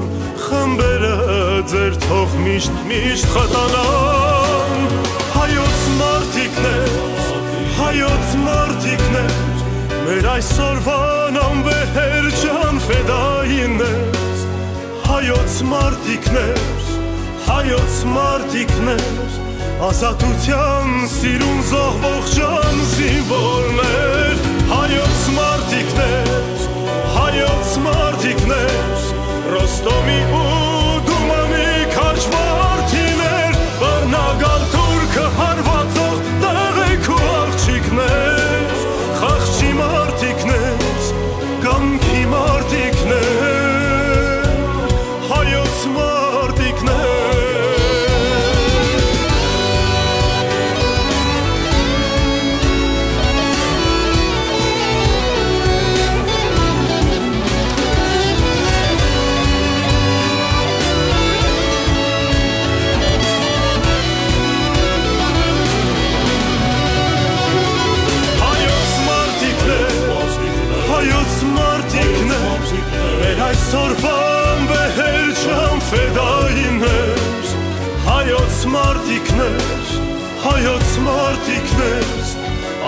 խմբերը ձեր թող միշտ խտանան, հայոց մարդիկներ, մեր այսօրվան անվեհերջան ֆեդայիններ, հայոց մարդիկներ, ազատության սիրուն զոհվող ջան զինվորներ, հայոց մարդիկներ, Ռոստոմի ու Դումանի քաջ որդիներ, բռնագալ թուրքը հարվածող տղեկ ու աղջիկներ, խղճի մարդիկներ, կամքի մարդիկներ, հայոց մարդիկներ, մեր այսօրվան վեհերջան ֆեդայիններ, հայոց մարդիկներ,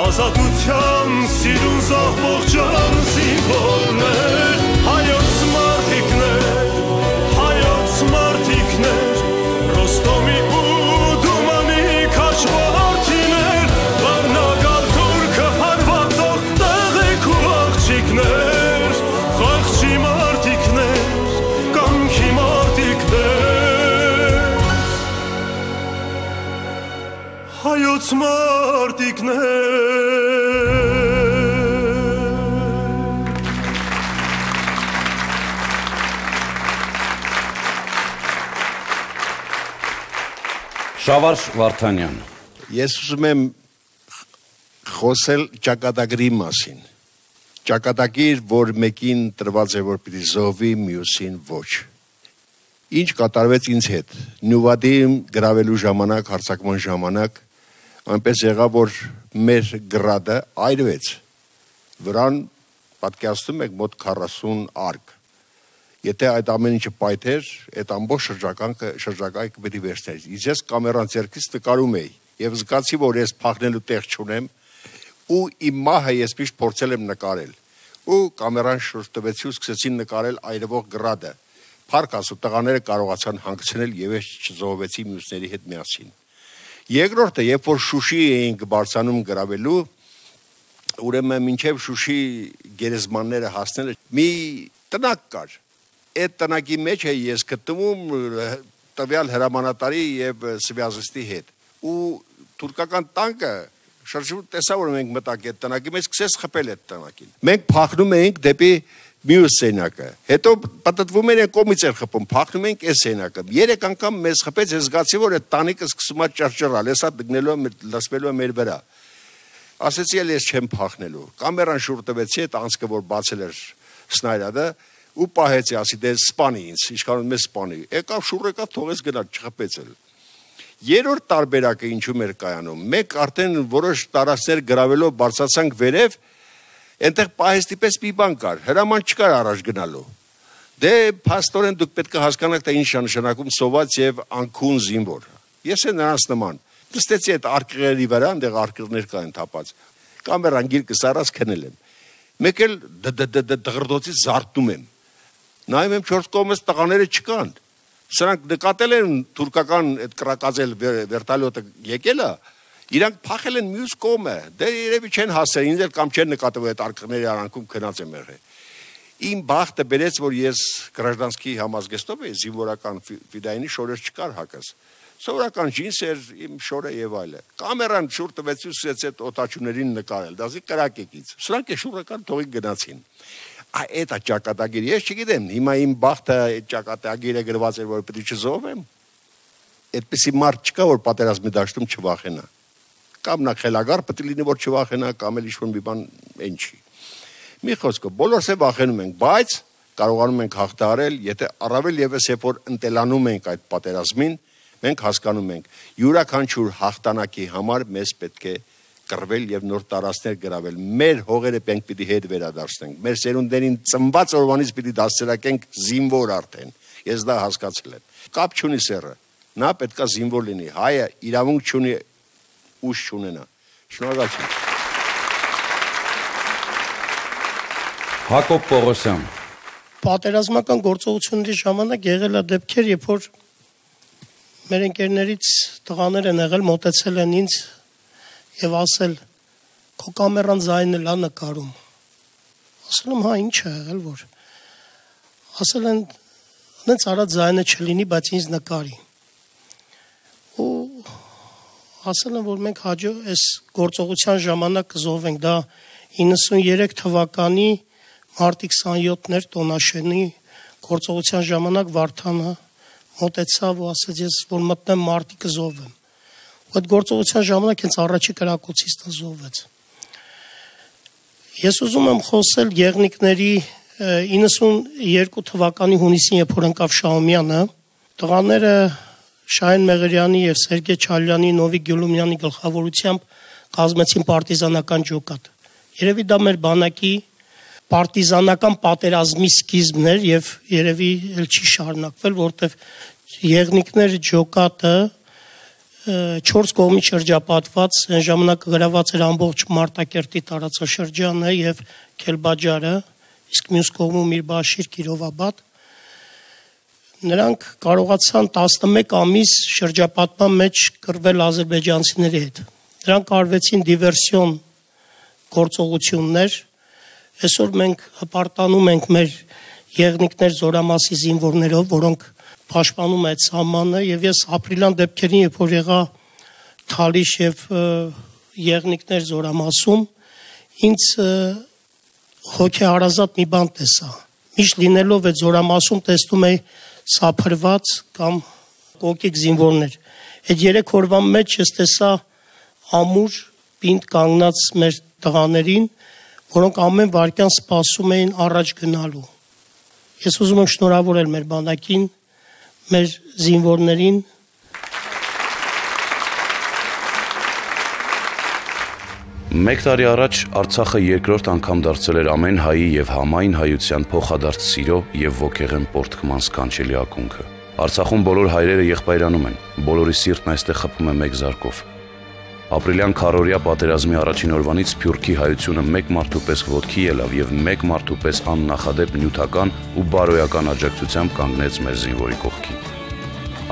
ազատության սիրուն զոհվող ջան զինվորներ, հայոց մարդիկներ, Ռոստոմի ու Դումանի քաջ որդիներ, բռնագալ թուրքը հարվածող տղեկ ու աղջիկներ, խղճի մարդիկներ, կամքի մարդիկներ, հայոց մարդիկներ, Շավարժ Վարդանյան, Ես ուզում եմ խոսել ճակատագրի մասին, ճակատագիր, որ մեկին տրված է, որ պիտի զոհվի, մյուսին ոչ, ինչ կատարվեց ինձ հետ, նյուվադի գրավելու ժամանակ, հարձակման ժամանակ, այնպես եղավ, որ մեր գրադը այրվեց, վրան պատկերացնում եք մոտ 40 արկ, եթե այդ ամեն ինչը պայթեր, այդ ամբողջ շրջակայքը պետք է վերցներ, ես կամերան ձեռքից նկարում էի, եւ զգացի, որ ես փախնելու տեղ չունեմ, ու իմ մահը ես միշտ փորձել եմ նկարել, ու կամերան շուրջ տվեցի ու սկսեցին նկարել այրվող գրադը, փառք Աստծո, տղաները կարողացան հանգցնել եւ ես չզոհվեցի մյուսների հետ միասին։ Երկրորդը, երբ որ Շուշի էինք բարձանում գրավելու, ուրեմն մինչև Շուշի գերեզմանները հասնելը մի տնակ կար։ Այդ տնակի մեջ է ես գտնվում տվյալ հրամանատարի եւ սվյազիստի հետ։ Ու թուրքական տանկը շրջում տեսա, որ մենք մտակ այդ տնակի մեջ սկսեց խփել այդ տնակին։ Մենք փախնում էինք դեպի մյուս սենակը։ Հետո պատտվում էր կողմից էր խփում, փախնում էինք այս սենակը։ 3 անգամ մեզ խփեց, ես զգացի, որ այդ տանիկը սկսում է ճռճռալ, հեսա դգնելու լսվելու է մեր վրա։ Ասեցի, ես չեմ փախնելու։ Կամերան շուռ տվեցի այդ անցքը, որ բացել էր սնայրադը, ու պահեցի, ասի դե սպանի ինձ, իշխանում մեզ սպանի։ Եկավ շուռ եկավ, թողեց գնալ, չխփեց էլ։ Երրորդ տարբերակը ինչու մեր կայանում։ Մեկ արդեն որոշ տարածքներ գրավելով բարձրացանք վերև, այնտեղ պահեստի պես մի բան կար, հրաման չկար առաջ գնալու։ Դե փաստորեն դուք պետք է հասկանաք, թե ինչ է նշանակում սոված եւ անքուն զինվոր։ Ես էլ նրանց նման նստեցի այդ արկղերի վրա, այնտեղ արկղներ կային թափած։ Կամերան գիրկս առած քնել եմ։ Մեկ էլ դղրդոցից զարթնում եմ։ Նայում եմ 4 կողմից տղաները չկան։ Սրանք նկատել են թուրքական այդ կրակածել վերտալյոտը եկել է, իրանք փախել են մյուս կողմը։ Դե երևի չեն հասել, ինձ էլ կամ չեն նկատել այդ արկղների արանքում քնած եմ եղել։ Իմ բախտը բերեց, որ ես գրաժդանսկի համազգեստով էի, զինվորական ֆիդայինի շորեր չկար հակս։ Սովորական ջինս էր, իմ շորը եւ այլը։ Կամերան շուռ տվեցի ու սեց այդ օտաչուներին նկարել, դասի կրակեկից։ Սրանք է շուռական թողի գնացին։ Այդ ճակատագիրը ես չգիտեմ, հիմա իմ բախտը այդ ճակատագիրը գրված էր, որ պետք է չզոհվեմ։ Այդպեսի մարդ չկա, որ պատերազմի դաշտում չվախենա։ Կամ նա խելագար պետք է լինի, որ չվախենա, կամ էլ ինչ-որ մի բան այն չի։ Մի խոսքով, բոլորս է վախենում ենք, բայց կարողանում ենք հաղթահարել, եթե առավել եւս երբ որ ընտելանում ենք այդ պատերազմին, մենք հասկանում ենք, յուրաքանչյուր հաղթանակի համար մեզ պետք է կռվել եւ նոր տարածքներ գրավել։ Մեր հողերը պետք պիտի հետ վերադարձնենք։ Մեր սերունդերին ծնված օրվանից պիտի դաստիարակենք զինվոր արդեն։ Ես դա հասկացել եմ։ Կապ չունի սերը։ Նա պետքա զինվոր լինի։ Հայը իրավունք չունի ուժ չունենա։ Շնորհակալություն։ Հակոբ Պողոսյան։ Պատերազմական գործողությունների ժամանակ եղել է դեպքեր, երբ որ մեր ընկերներից տղաներ են եղել, մոտեցել են ինձ եւ ասել, քո կամերան ձայնը լա նկարում։ Ասել եմ, հա, ինչ է եղել, որ։ Ասել են, այնց արած ձայնը չլինի, բայց ինձ նկարի։ Ու ասել են, որ մենք հաջող այս գործողության ժամանակ կզոհվենք, դա 93 թվականի մարտի 27-ներ Տոնաշենի գործողության ժամանակ Վարդանը մոտեցավ ու ասաց, ես որ մտնեմ մարտի կզոհվեմ։ Ու այդ գործողության ժամանակ հենց առաջի կրակոցից զոհվեց։ Ես ուզում եմ խոսել եղնիկների 92 թվականի հունիսին, երբ որ ընկավ Շահումյանը, տղաները Շահեն Մեղրյանի եւ Սերգեյ Չալյանի, Նովիկ Գյուլումյանի գլխավորությամբ կազմեցին պարտիզանական ջոկատ։ Երևի դա մեր բանակի պարտիզանական պատերազմի սկիզբն էր եւ երևի էլ չի շարունակվել, որտեվ եղնիկներ ջոկատը 4 կողմից շրջապատված, այն ժամանակ գրաված էր ամբողջ Մարտակերտի տարածաշրջանը եւ Քելբաջարը, իսկ մյուս կողմում Միրբաշիր, Կիրովաբադ։ Նրանք կարողացան 11 ամիս շրջապատման մեջ կռվել ադրբեջանցիների հետ։ Նրանք արվեցին դիվերսիոն գործողություններ։ Այսօր մենք հպարտանում ենք մեր եղնիկներ զորամասի զինվորներով, որոնք պաշտպանում այդ սահմանը, եւ ես ապրիլյան դեպքերին, երբ որ եղա Թալիշ եւ եղնիկներ զորամասում, ինձ հոգեհարազատ մի բան տեսա։ Միշտ լինելով այդ զորամասում տեսնում էի սափրված կամ կոկիկ զինվորներ։ Այդ 3 օրվա մեջ ես տեսա ամուր պինդ կանգնած մեր տղաներին, որոնք ամեն վարքյան սպասում էին առաջ գնալու։ Ես ուզում եմ շնորհավորել մեր բանակին, մեր զինվորներին։ Մեկ տարի առաջ Արցախը երկրորդ անգամ դարձել էր ամեն հայի եւ համայն հայության փոխադարձ սիրո եւ ոգեղեն պորտկման սքանչելի ակունքը։ Արցախում բոլոր հայրերը եղբայրանում են, բոլորի սիրտն այստեղ խփում է մեկ զարկով։ Ապրիլյան քարորյա պատերազմի առաջին օրվանից Սփյուռքի հայությունը մեկ մարդու պես ոտքի ելավ եւ մեկ մարդու պես աննախադեպ նյութական ու բարոյական աջակցությամբ կանգնեց մեր զինվորի կողքին։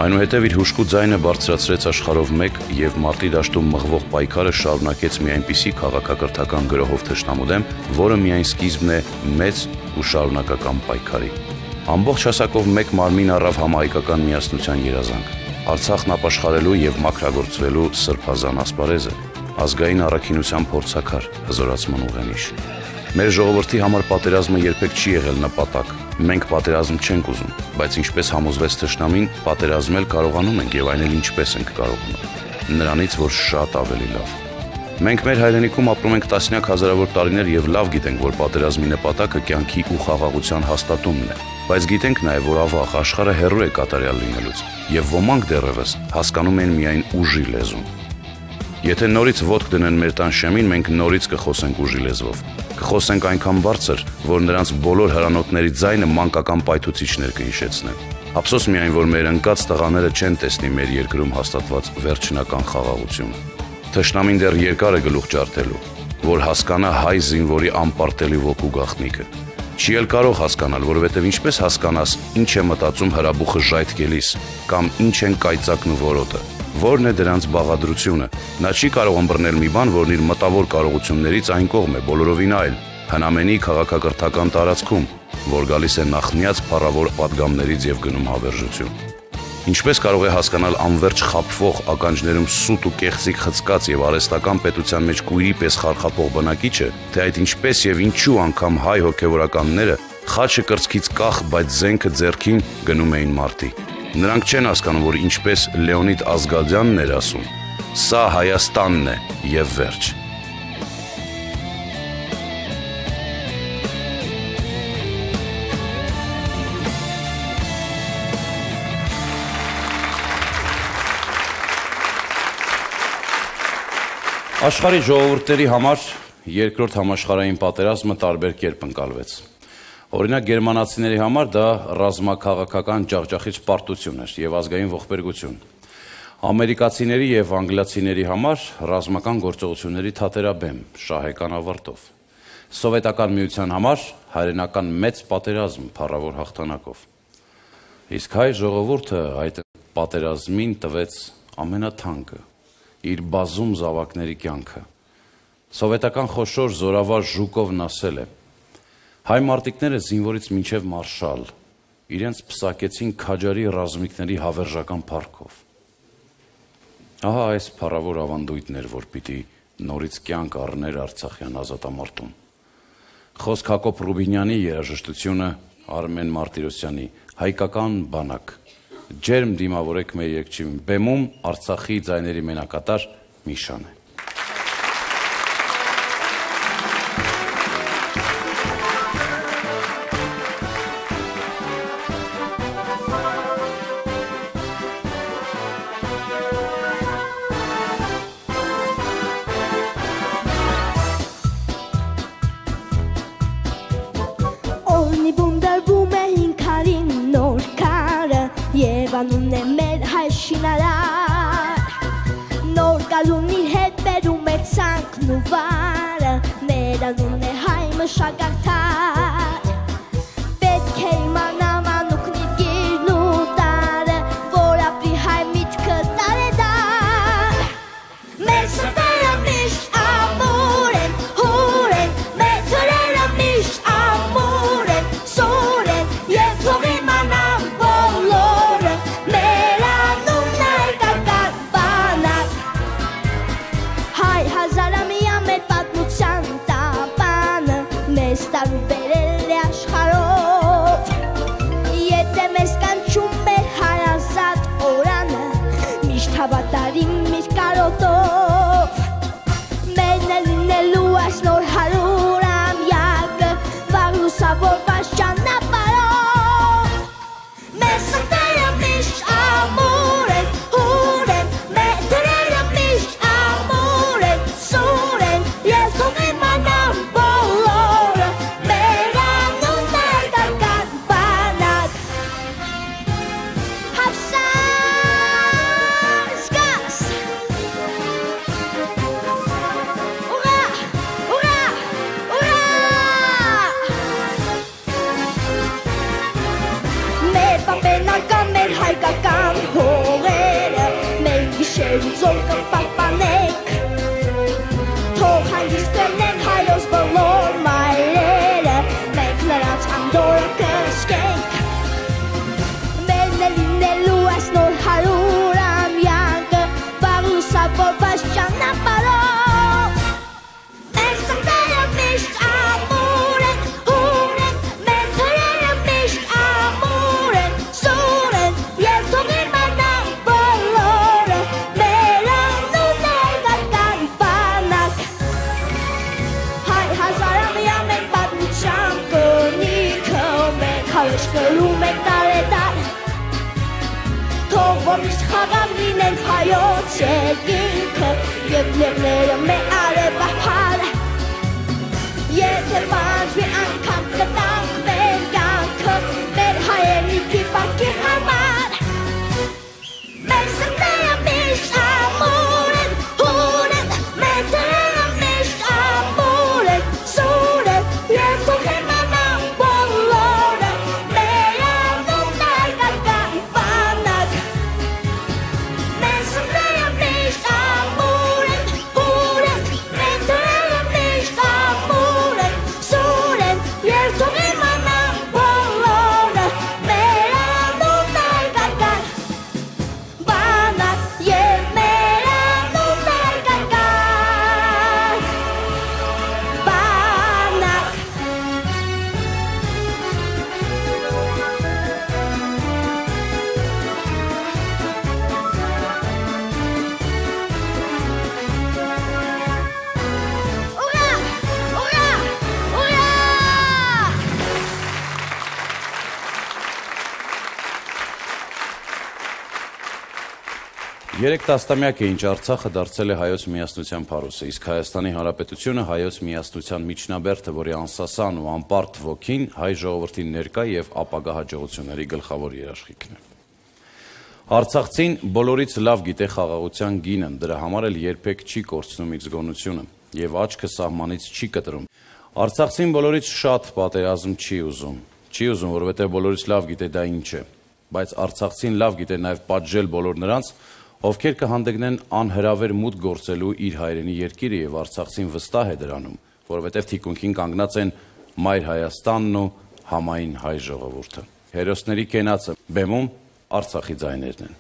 Այնուհետև իր հուժկու ձայնը բարձրացրեց աշխարհով մեկ եւ մարտի դաշտում մղվող պայքարը շարունակեց մի այնպիսի քաղաքակրթական գրոհով թշնամու դեմ, որը միայն սկիզբն է մեծ ու շարունակական պայքարի։ Ամբողջ հասակով մեկ մարմին առավ համահայկական միասնության երազանք։ Արցախն ապաշխարելու եւ մաքրագործվելու սրբազան ասպարեզը, ազգային առաքինության փորձաքար, հզորացման ուղենիշ։ Մեր ժողովրդի համար պատերազմը երբեք չի եղել նպատակ։ Մենք պատերազմ չենք ուզում, բայց ինչպես համոզվեց թշնամին, պատերազմել կարողանում ենք եւ այն էլ ինչպես ենք կարողանում։ Նրանից որ շատ ավելի լավ։ Մենք մեր հայրենիքում ապրում ենք տասնյակ հազարավոր տարիներ եւ լավ գիտենք, որ պատերազմի նպատակը կյանքի ու խաղաղության հաստատումն է, բայց գիտենք նաեւ, որ ավաղ աշխարհը հեռու է կատարյալ լինելուց եւ ոմանք դեռևս հասկանում են միայն ուժի լեզուն։ Եթե նորից ոտք դնեն մեր տան շեմին, մենք նորից կխոսենք ուժի լեզվով։ Կխոսենք այնքան բարձր, որ նրանց բոլոր հրանոթների ձայնը մանկական պայթուցիչներ կհիշեցնեն։ Ափսոս միայն, որ մեր ընկած տղաները չեն տեսնի մեր երկրում հաստատված վերջնական խաղաղությունը։ Թշնամին դեռ երկար է գլուխ ջարդելու, որ հասկանա հայ զինվորի անպարտելի ոգու գաղտնիքը։ Չի էլ կարող հասկանալ, որովհետև ինչպես հասկանաս, ինչ է մտածում հրաբուխը ժայթքելիս, կամ ինչ են կայծակն ու որոտը, որն է դրանց բաղադրությունը։ Նա չի կարող ըմբռնել մի բան, որն իր մտավոր կարողություններից այն կողմ է, բոլորովին այլ, հնամենի քաղաքակրթական տարածքում, որ գալիս է նախնիած փառավոր պատգամներից եւ գնում հավերժություն։ Ինչպես կարող է հասկանալ անverջ խաբվող ականջներում սուտ ու կեղծիկ խցկած եւ արհեստական պետության մեջ կույրի պես խարխափող բնակիչը, թե այդ ինչպես եւ ինչու անգամ հայ հոգեվորականները խաչը կրծքից կախ, բայց զենքը ձեռքին գնում էին մարտի։ Նրանք չեն հասկանում, որ ինչպես Լեոնիդ Ազգալյանն էր ասում, սա Հայաստանն է եւ վերջ։ Աշխարհի ժողովուրդների համար երկրորդ համաշխարհային պատերազմը տարբեր կերպ ընկալվեց։ Օրինակ գերմանացիների համար դա ռազմաքաղաքական ջախջախիչ պարտություն էր եւ ազգային ողբերգություն։ Ամերիկացիների եւ անգլիացիների համար ռազմական գործողությունների թատերաբեմ, շահեկան ավարտով։ Սովետական միության համար հայրենական մեծ պատերազմ փառավոր հաղթանակով։ Իսկ հայ ժողովուրդը այդ պատերազմին տվեց ամենաթանկը, իր բազում զավակների կյանքը։ Սովետական խոշոր զորավար Ժուկովն ասել է. հայ մարտիկները զինվորից մինչև մարշալ իրենց պսակեցին քաջարի ռազմիկների հավերժական փառքով։ Ահա այս փառավոր ավանդույթն էր, որ պիտի նորից կյանք առներ Արցախյան ազատամարտում։ Խոսք Հակոբ Ռուբինյանի երաժշտությունը, Արմեն Մարտիրոսյանի հայկական բանակ։ Ջերմ դիմավորեք մեր երգչին, բեմում Արցախի ձայների մենակատար Միշան է։ Օրնի բունդարվում է հինքարին նոր կարը Եվ անուն է մեր հայ շինարար Նոր գալուն իր հետ բերում է ցանքն ու վարը Մեր անուն է հայ մշակարդար Պետք է իմանա մանուկն իր գիրն ու տարը Որ ապրի հայ միտքը տարեդար Մեր սրտերը միշտ ամուր են, հուր են Մեր թրերը միշտ ամուր են, սուր են Եվ թող իմանան բոլորը Մեր անունն հայկական բանակ Հայ հազարամյա մեր պատմության տապանը Մեզ տարու բերել է աշխարհով Եթե մեզ կանչում է հայազատ օրանը Միշտ հավատարիմ իր կարոտով Մերն է լինելու այս նոր 100-ամյակը Վաղ լուսավորված ճանապարհով Մեր սրտերը միշտ ամուր են, հուր են Մեր դրերը միշտ ամուր են, սուր են Եվ թող իմանան բոլորը Մեր անունն հայկական Հավես կրում եք տարետար Թող որ միշտ խաղաղ լինեն հայոց երկինքը Եվ լեռները մեր արևահար Եթե բանջվի անգամ կտանք մեր կյանքը Մեր հայրենիքի պատկի համար Մեր սրտերը միշտ ամուր են, հուր են Մեր տերը միշտ ամուր են, սուր են Եվ թող իմանան բոլորը Մեր անունն արգական բանակ Մեր սրտերը միշտ ամուր են, հուր են Մեր տերը միշտ ամուր են, սուր են Եվ թող իմանան բոլորը Մեր անունն արգական Բանակ և մեր անունն արգական Բանակ Ուրա, ուրա, ուրա Երեք տասնամյակ է ինչ Արցախը դարձել է հայոց միասնության փարոսը, իսկ Հայաստանի Հանրապետությունը հայոց միասնության միջնաբերդը, որի անսասան ու անպարտ ոգին հայ ժողովրդի ներկա եւ ապագա հաջողությունների գլխավոր երաշխիքն է։ Արցախցին բոլորից լավ գիտե խաղաղության գինը, դրա համար էլ երբեք չի կորցնում իր զգոնությունը եւ աչքը սահմանից չի կտրում։ Արցախցին բոլորից շատ պատերազմ չի ուզում, որովհետեւ բոլորից լավ գիտե դա ինչ է, բայց արցախցին լավ գիտե նաեւ պատժել բոլոր նրանց, ովքեր կհանդգնեն անհրավեր մուտք գործելու իր հայրենի երկիրը եւ Արցախցին վստահ է դրանում, որովհետեւ թիկունքին կանգնած են Մայր Հայաստանն ու համայն հայ ժողովուրդը։ Հերոսների կենացը բեմում Արցախի ձայներն են։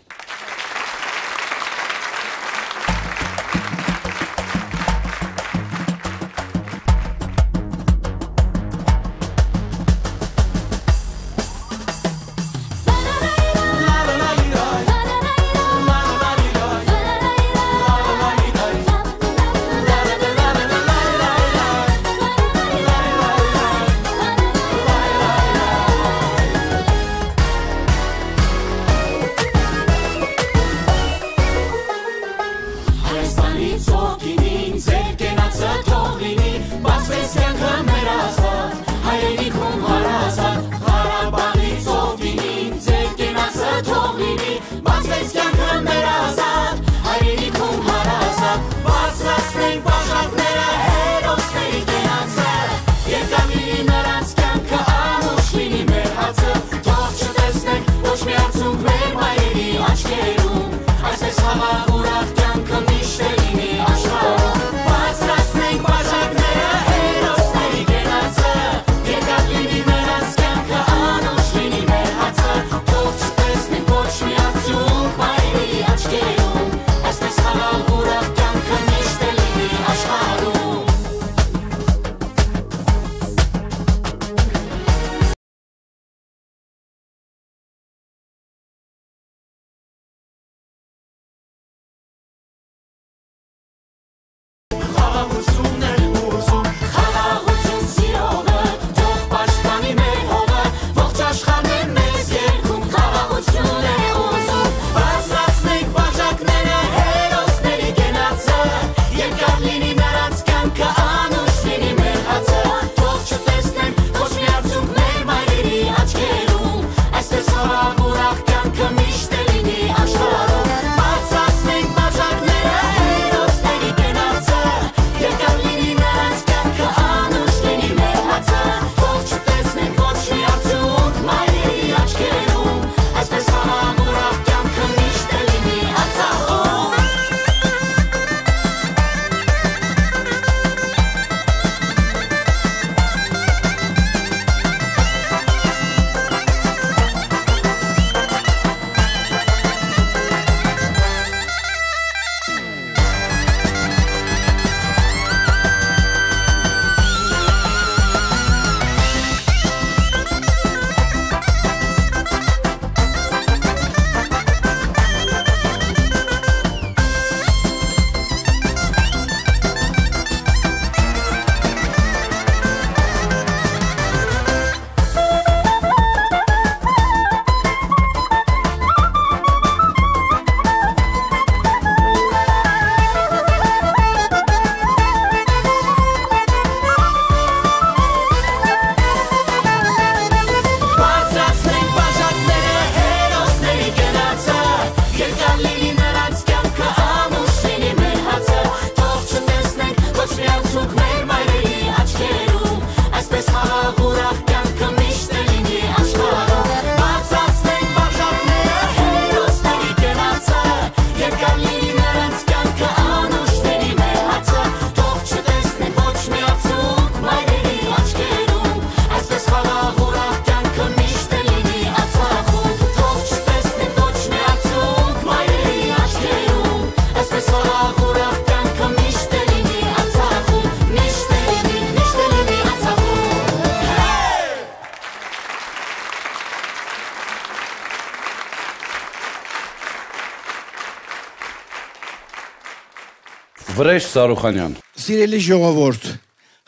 Վրեժ Սարուխանյան։ Սիրելի ժողովուրդ,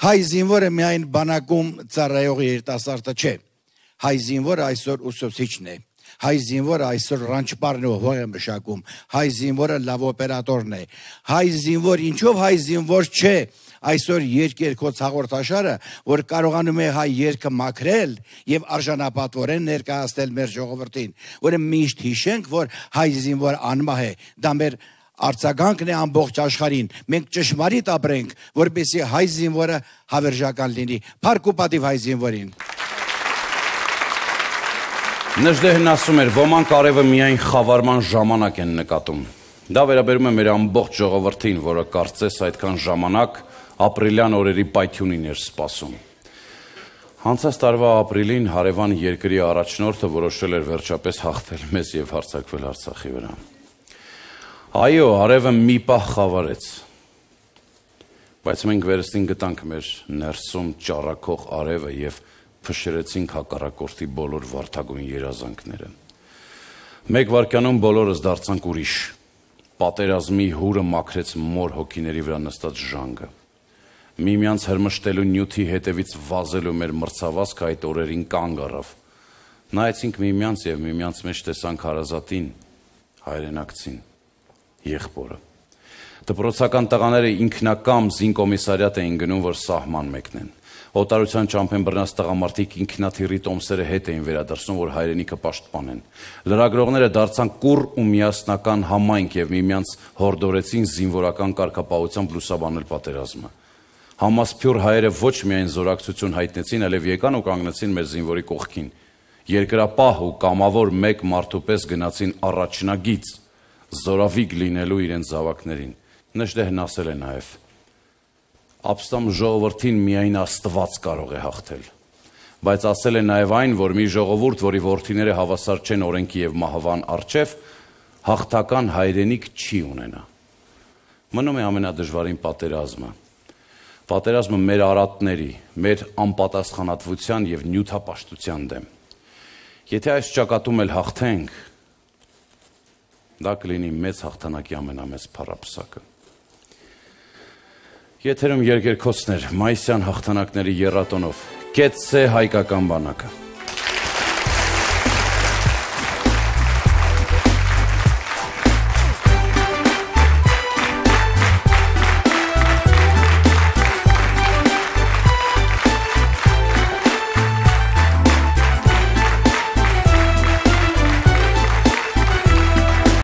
հայ զինվորը միայն բանակում ծառայող երիտասարդը չէ։ Հայ զինվորը այսօր ուսուցիչն է։ Հայ զինվորը այսօր ռանչպարն ու հող է մշակում։ Հայ զինվորը լավ օպերատորն է։ Հայ զինվոր ինչով հայ զինվոր չէ։ Այսօր երկերկոց հաղորդաշարը, որ կարողանում է հայ երգը մաքրել եւ արժանապատվորեն ներկայացնել մեր ժողովրդին, որը միշտ հիշենք, որ հայ զինվոր անմահ է, դա մեր արձագանքն է ամբողջ աշխարհին։ Մենք ճշմարիտ ապրենք, որպեսզի հայ զինվորը հավերժական լինի։ Փառք ու պատիվ հայ զինվորին։ Նժդեհն ասում էր, ոմանք արևը միայն խավարման ժամանակ են նկատում։ Դա վերաբերում է մեր ամբողջ ժողովրդին, որը կարծես այդքան ժամանակ ապրիլյան օրերի պայթյունին էր սպասում։ Անցած տարվա ապրիլին հարևան երկրի առաջնորդը որոշել էր վերջապես հաղթել մեզ եւ հարձակվել Արցախի վրա։ Այո, արևը մի պահ խավարեց, բայց մենք վերստին գտանք մեր ներսում ճառակող արևը եւ փշրեցինք հակառակորդի բոլոր վարդագույն երազանքները։ Մեկ վայրկյանում բոլորս դարձանք ուրիշ։ Պատերազմի հուրը մաքրեց մոր հոգիների վրա նստած ժանգը։ Միմյանց հրմշտելու նյութի հետևից վազելու մեր մրցավազքը այդ օրերին կանգ առավ։ Նայեցինք միմյանց եւ միմյանց մեջ տեսանք հարազատին, հայրենակցին, եղբորը։ Դպրոցական տղաները ինքնակամ զինկոմիսարիատ էին գնում, որ սահման մեկնեն։ Օտարության ճամփեն բռնած տղամարդիկ ինքնաթիռի տոմսերը հետ էին վերադարձնում, որ հայրենիքը պաշտպանեն։ Լրագրողները դարձան կուռ ու միասնական համայնք եւ միմյանց հորդորեցին զինվորական կարգապահությամբ լուսաբանել պատերազմը։ Համասփյուր հայերը ոչ միայն զորակցություն հայտնեցին, այլև եկան ու կանգնեցին մեր զինվորի կողքին։ Երկրապահ ու կամավոր մեկ մարդու պես գնացին առաջնագիծ, զորավիգ լինելու իրենց զավակներին։ Նժդեհն ասել է նաեւ. Ապստամ ժողովրդին միայն Աստված կարող է հաղթել, բայց ասել է նաև այն, որ մի ժողովուրդ, որի որդիները հավասար չեն օրենքի եւ մահվան առջև, հաղթական հայրենիք չի ունենա։ Մնում է ամենադժվարին պատերազմը։ Պատերազմը մեր արատների, մեր անպատասխանատվության եւ նյութապաշտության դեմ։ Եթե այս ճակատում էլ հաղթենք, դա կլինի մեծ հաղթանակի ամենամեծ փառապսակը։ Եթերում երկերքոցներ, մայիսյան հաղթանակների եռատոնով, կեցցե հայկական բանակը։